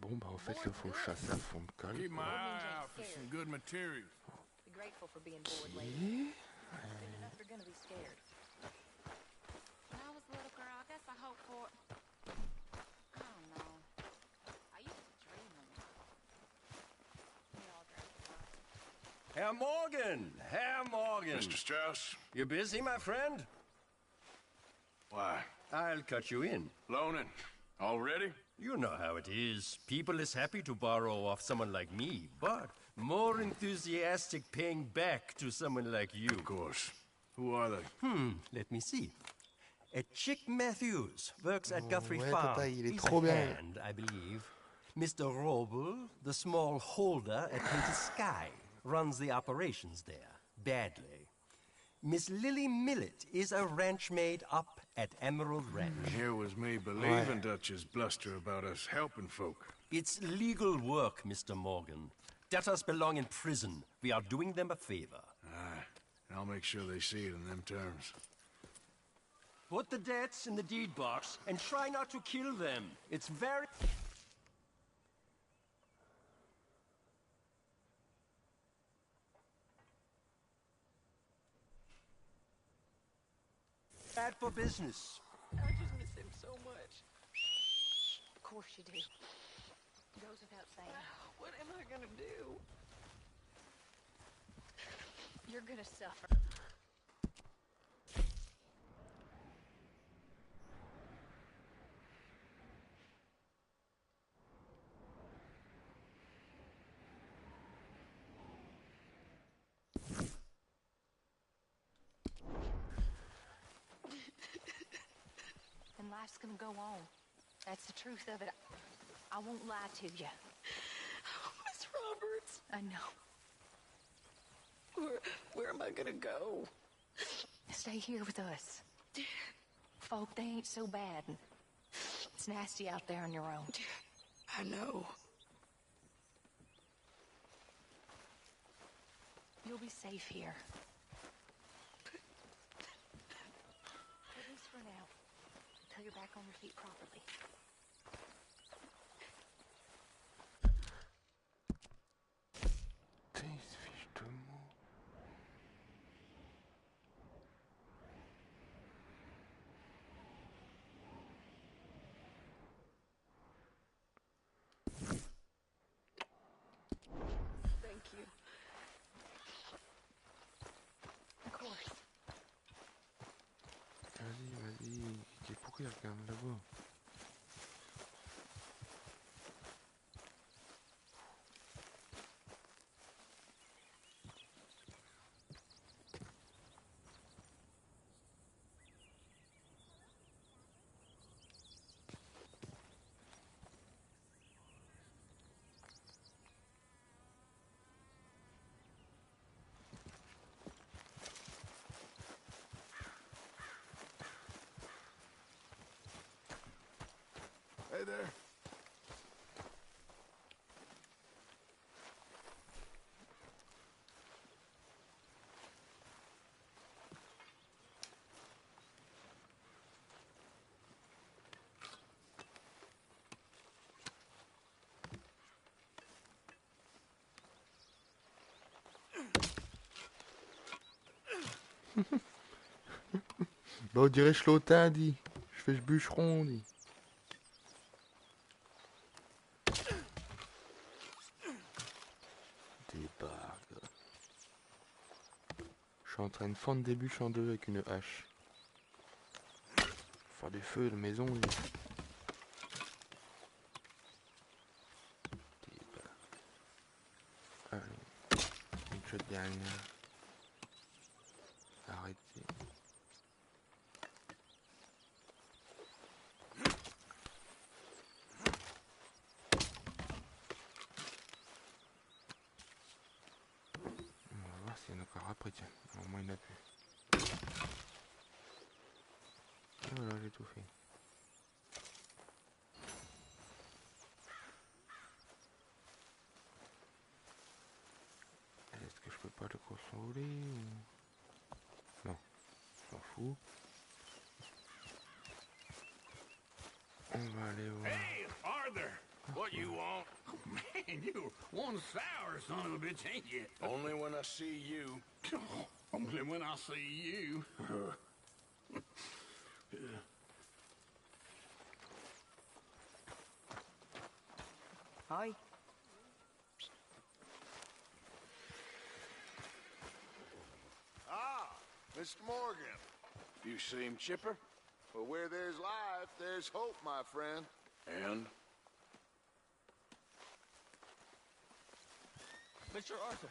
Bon bah en fait il faut chasser à fond de colle. Keep my eye out for some good materials. Be grateful for being bored lately. Yeah. Soon enough they're gonna be scared. When I was a little girl, I guess I hoped for... I don't know. I used to dream of it. We all dreamt about it. Herr Morgan! Herr Morgan! Mr. Strauss? You busy, my friend? Why? I'll cut you in. Loaning. Already? You know how it is. People is happy to borrow off someone like me, but more enthusiastic paying back to someone like you. Of course. Who are they? Let me see. Chick Matthews works at Guthrie ouais, Farm. papa, il est He's trop a bien. hand, I believe. Mr. Roble, the small holder at Painted Sky, runs the operations there, badly. Miss Lily Millet is a ranch maid up at Emerald Ranch. Here was me believing Dutch's bluster about us helping folk. It's legal work, Mr. Morgan. Debtors belong in prison. We are doing them a favor. Aye, and I'll make sure they see it in them terms. Put the debts in the deed box and try not to kill them. It's very... bad for business. I just miss him so much. Of course you do. Goes without saying. What am I gonna do? You're gonna suffer. And life's gonna go on. That's the truth of it. I won't lie to you. Miss Roberts. I know. Where am I gonna go? Stay here with us. Folk, they ain't so bad. It's nasty out there on your own. I know. You'll be safe here. At least for now. Until you're back on your feet properly. Putain, il se fiche de moi. Thank you. Of course. Vas-y. Pourquoi il regarde là-bas? Hey there. Bah on dirait Schlotin dit. Je fais ce bûcheron dit. suis en train de fendre des bûches en deux avec une hache. Faire du feu de maison, lui. Allez, une chose dernière. Arrêtez. On va voir s'il y en a encore après, tiens. Au moins il n'y en a plus. Et voilà, j'ai tout fait. Est-ce que je peux pas le consoler ou... Non, je m'en fous. On va aller voir. Hey, Arthur! What you want? Oh, man, you one sour son of a bitch, ain't you? Only when I see you. Only when I see you. Hi. Ah, Mr. Morgan. You seem chipper? Well, where there's life, there's hope, my friend. And? Mr. Arthur,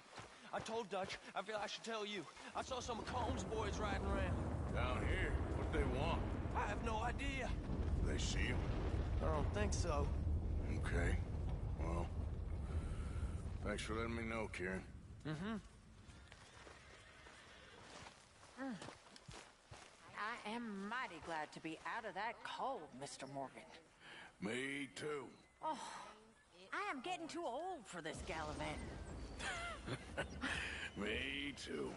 I told Dutch. I feel I should tell you. I saw some of Combs' boys riding around. Down here? What they want? I have no idea. They see you? I don't think so. Okay. Well, thanks for letting me know, Kieran. Mm-hmm. I am mighty glad to be out of that cold, Mr. Morgan. Me too. Oh, I am getting too old for this gallivanting. Me too.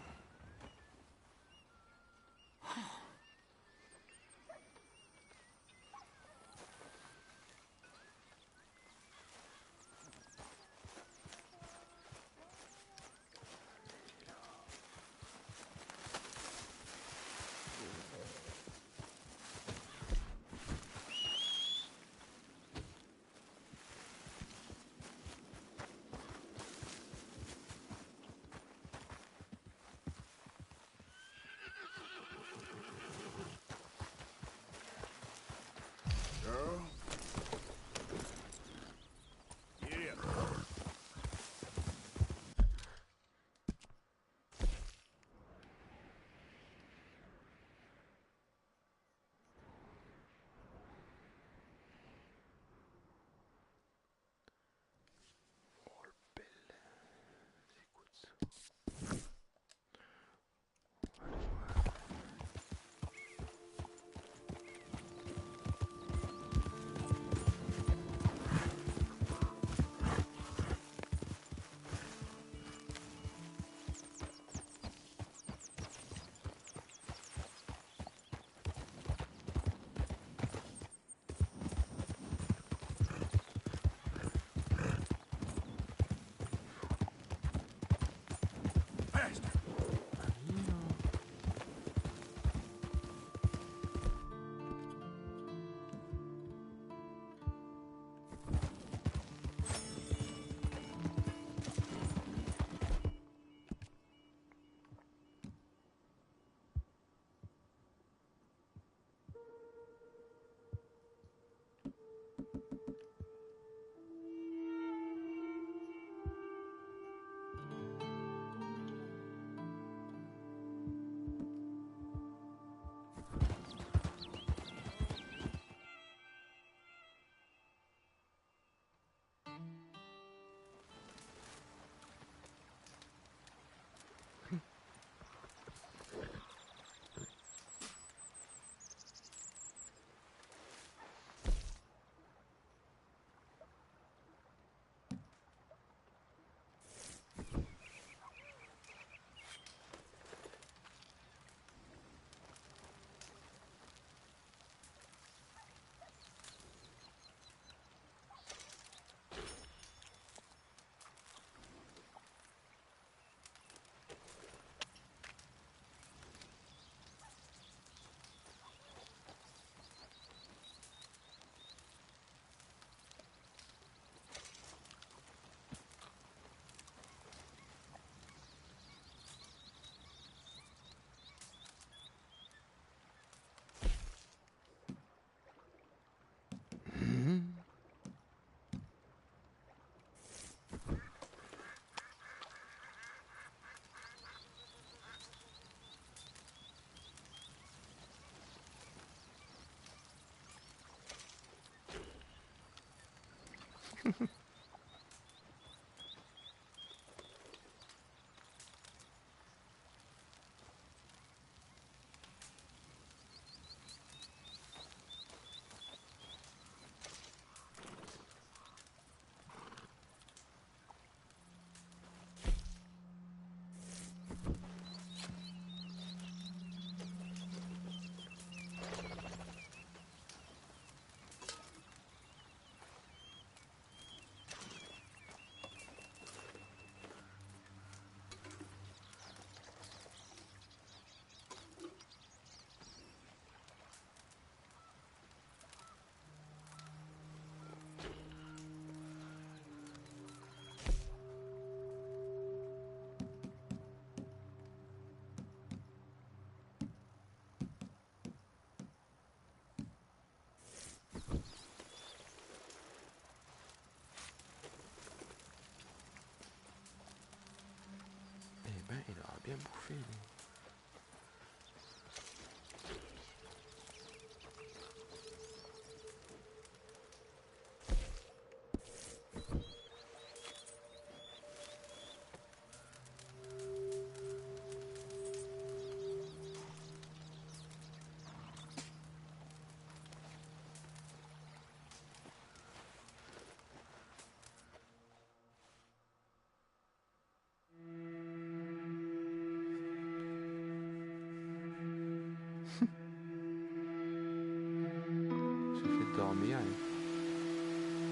dormir. Et...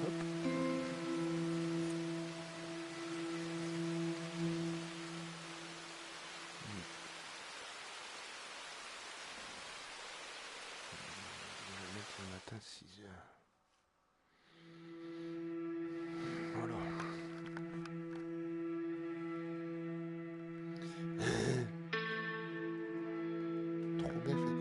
Hop. Je vais mettre le matin 6 heures. Voilà. Trop bien fait.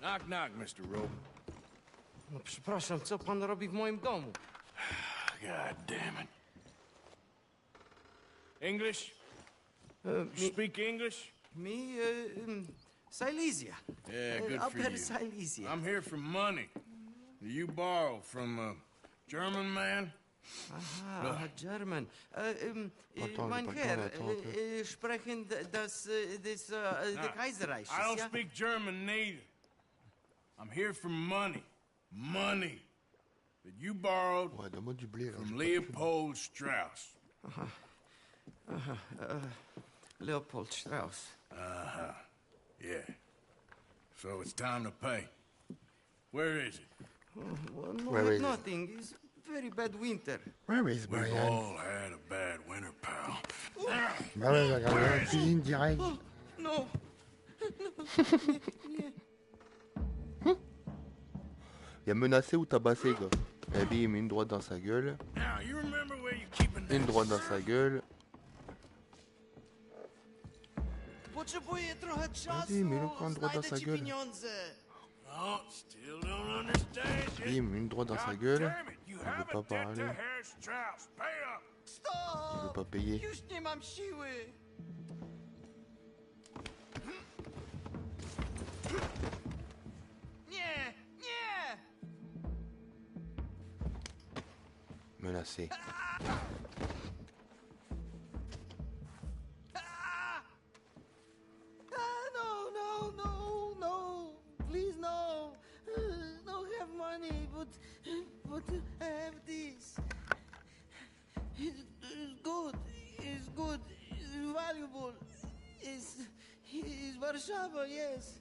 Knock, knock, Mr. Rope. No, przepraszam, co pan robi w moim domu? God damn it. English? You speak English? Me, Silesia. Yeah, good for Upper you. Silesia. I'm here for money. You borrowed from a German man? Aha, German. Mein Herr, sprechen das Kaiserreich. I don't speak German neither. I'm here for money. Money that you borrowed from Leopold Strauss. Leopold Strauss. Uh-huh. Yeah. So it's time to pay. Where is it? Where is nothing. It's very bad winter. Where is We've Brian? all had a bad winter, pal. Bah ouais, regarde la cuisine direct. No. Il y a menacé ou tabassé, gars. Et bim, une droite dans sa gueule. Now, you remember where you keeping Une droite dans sa gueule. Potrzebuję trochę czasu. Vas-y, mets-le encore une droite dans sa gueule. Oh, still don't understand you. Bim, une droite dans sa gueule. Il veut pas parler. Il veut pas payer. Już nie mam siły. Nie, nie. Menacé. No. Please, no. Don't have money, but I have this. It's good. It's good. It's valuable. It's Warszawa, yes.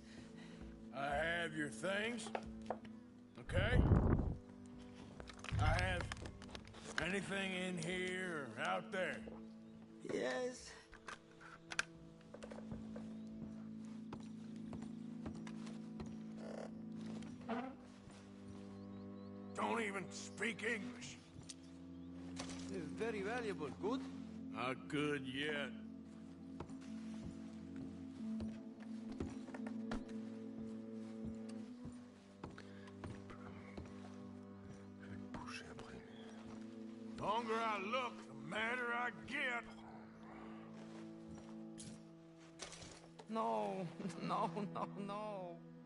I have your things, okay? I have anything in here or out there. Yes. Don't even speak English. Very valuable. Good? Not good yet. The longer I look, the madder I get. No.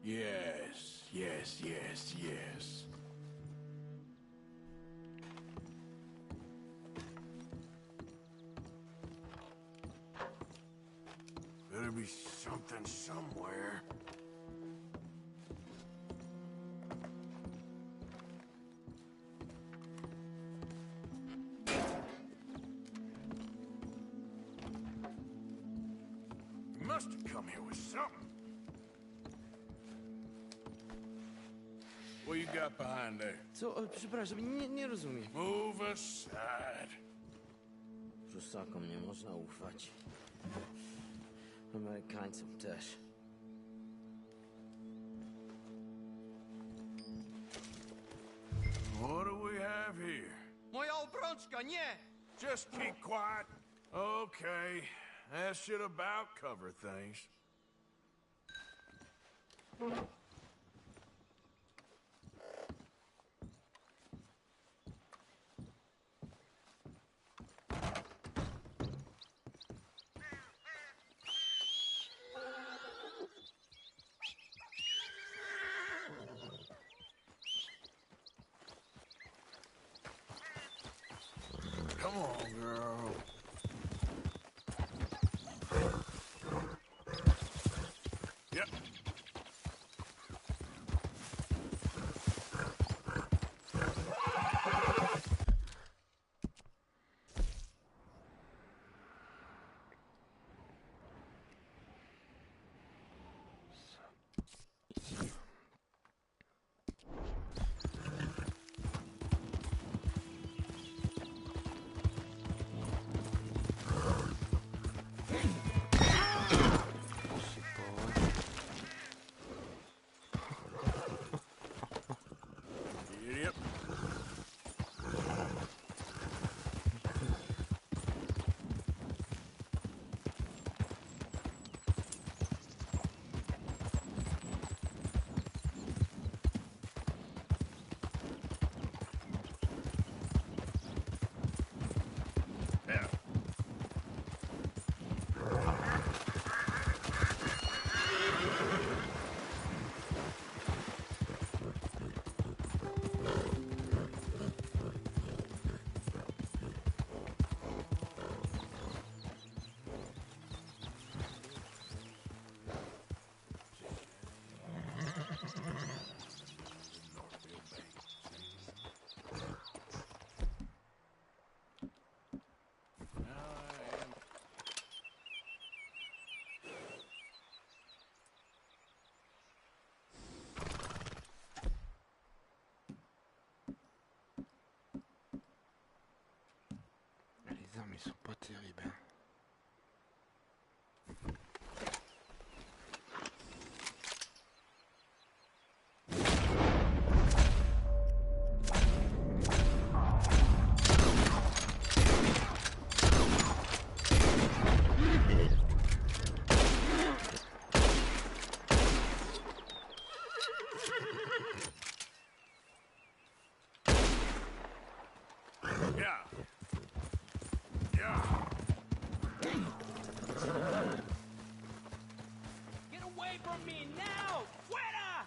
Yes. Better be something somewhere. must have come here with something. What you got behind there? Co? Przepraszam, nie rozumiem. Move aside. Prusakom nie można ufać. Amerykańcom też. What do we have here? Moja obrączka, nie! Just keep quiet. Okay, that should about cover things. Come on, girl. Yep. Yep. Yeah. Les armes, ils sont pas terribles. Hein. Yeah. Yeah. Get away from me now! Fuera!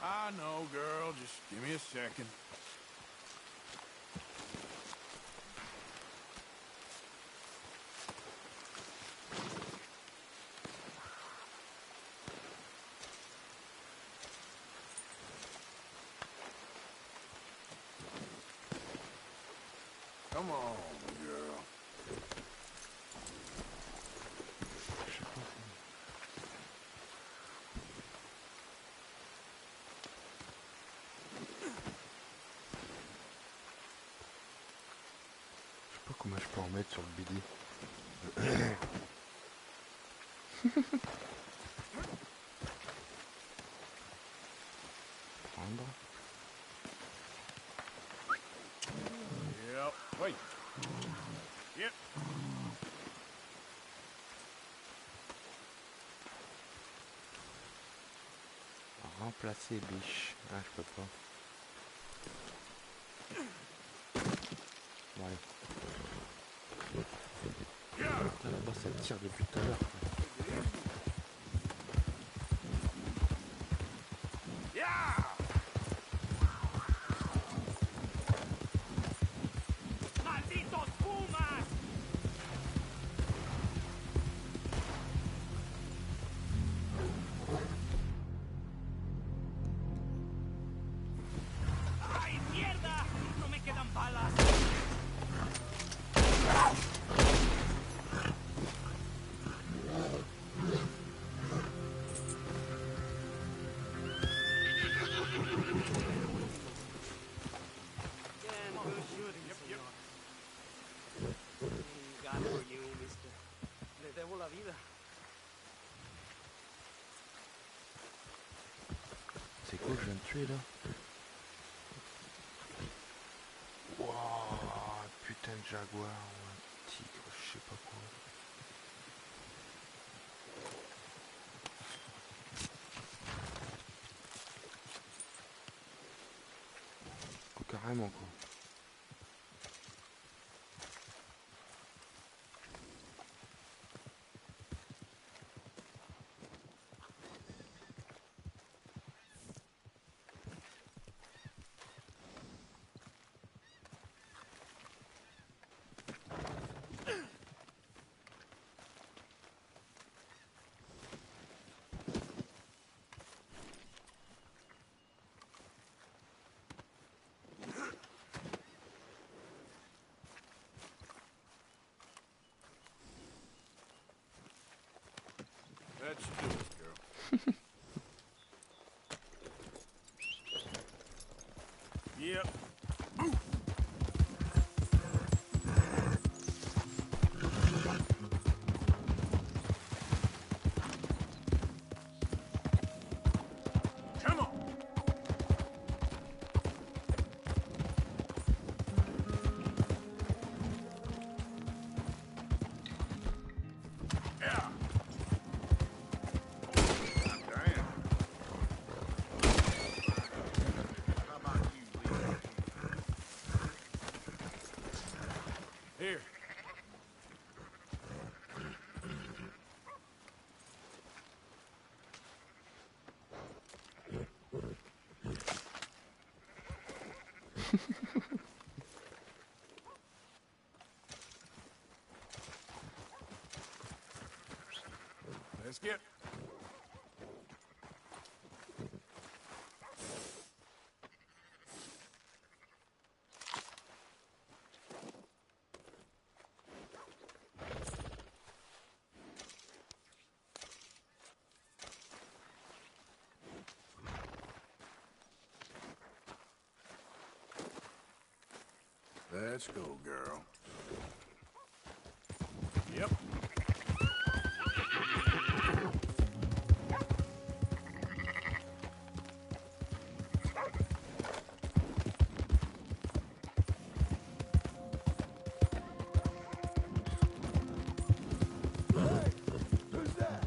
I know, girl. Just give me a second. Come on, girl. Je sais pas comment je peux en mettre sur le BD. Prendre. Yep. Wait. Yep. Remplacer biche. Ah, je peux pas. Bon, allez. Putain, là-bas, ça tire depuis tout à l'heure. C'est quoi que je viens de tuer là? Wouah, putain de jaguar ou un tigre, je sais pas quoi. Oh, carrément quoi. That should do it, girl. Yep. Come on. Yeah. Here. Let's get. Let's go, girl. Yep. Who's that?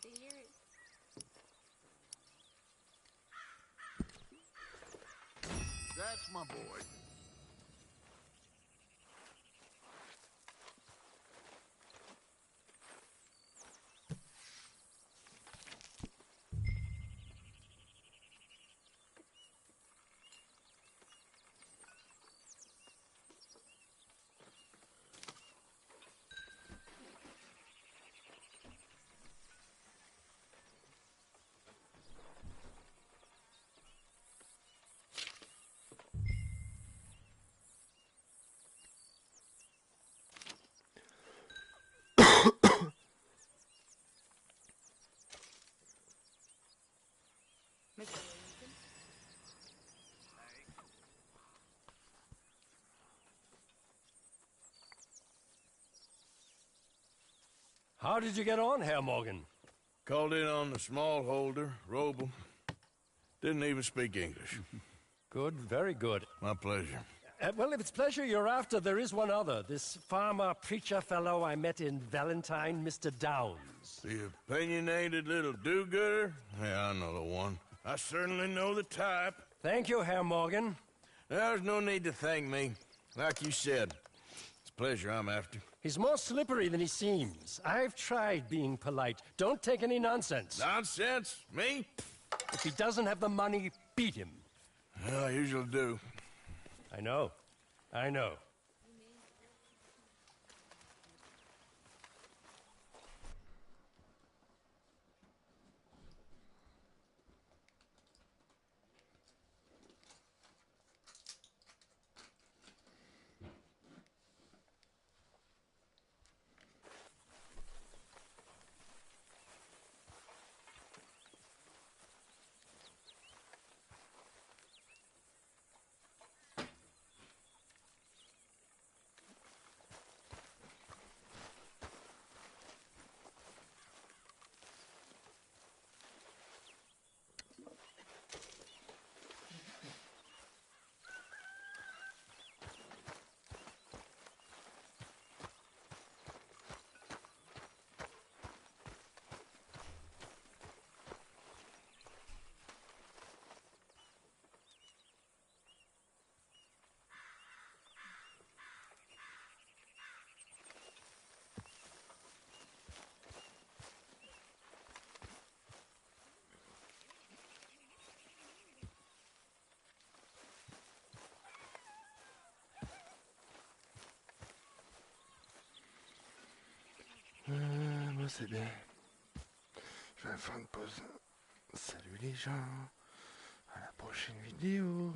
Glad to hear it. That's my boy. How did you get on, Herr Morgan? Called in on the smallholder, Roble. Didn't even speak English. Good, very good. My pleasure. Well, if it's pleasure you're after, there is one other. This farmer preacher fellow I met in Valentine, Mr. Downs. The opinionated little do-gooder? Yeah, I know the one. I certainly know the type. Thank you, Herr Morgan. There's no need to thank me. Like you said, it's pleasure I'm after. He's more slippery than he seems. I've tried being polite. Don't take any nonsense. Nonsense? Me? If he doesn't have the money, beat him. Well, I usually do. I know. I know. Moi c'est bien. Je vais faire une pause. Salut les gens. À la prochaine vidéo.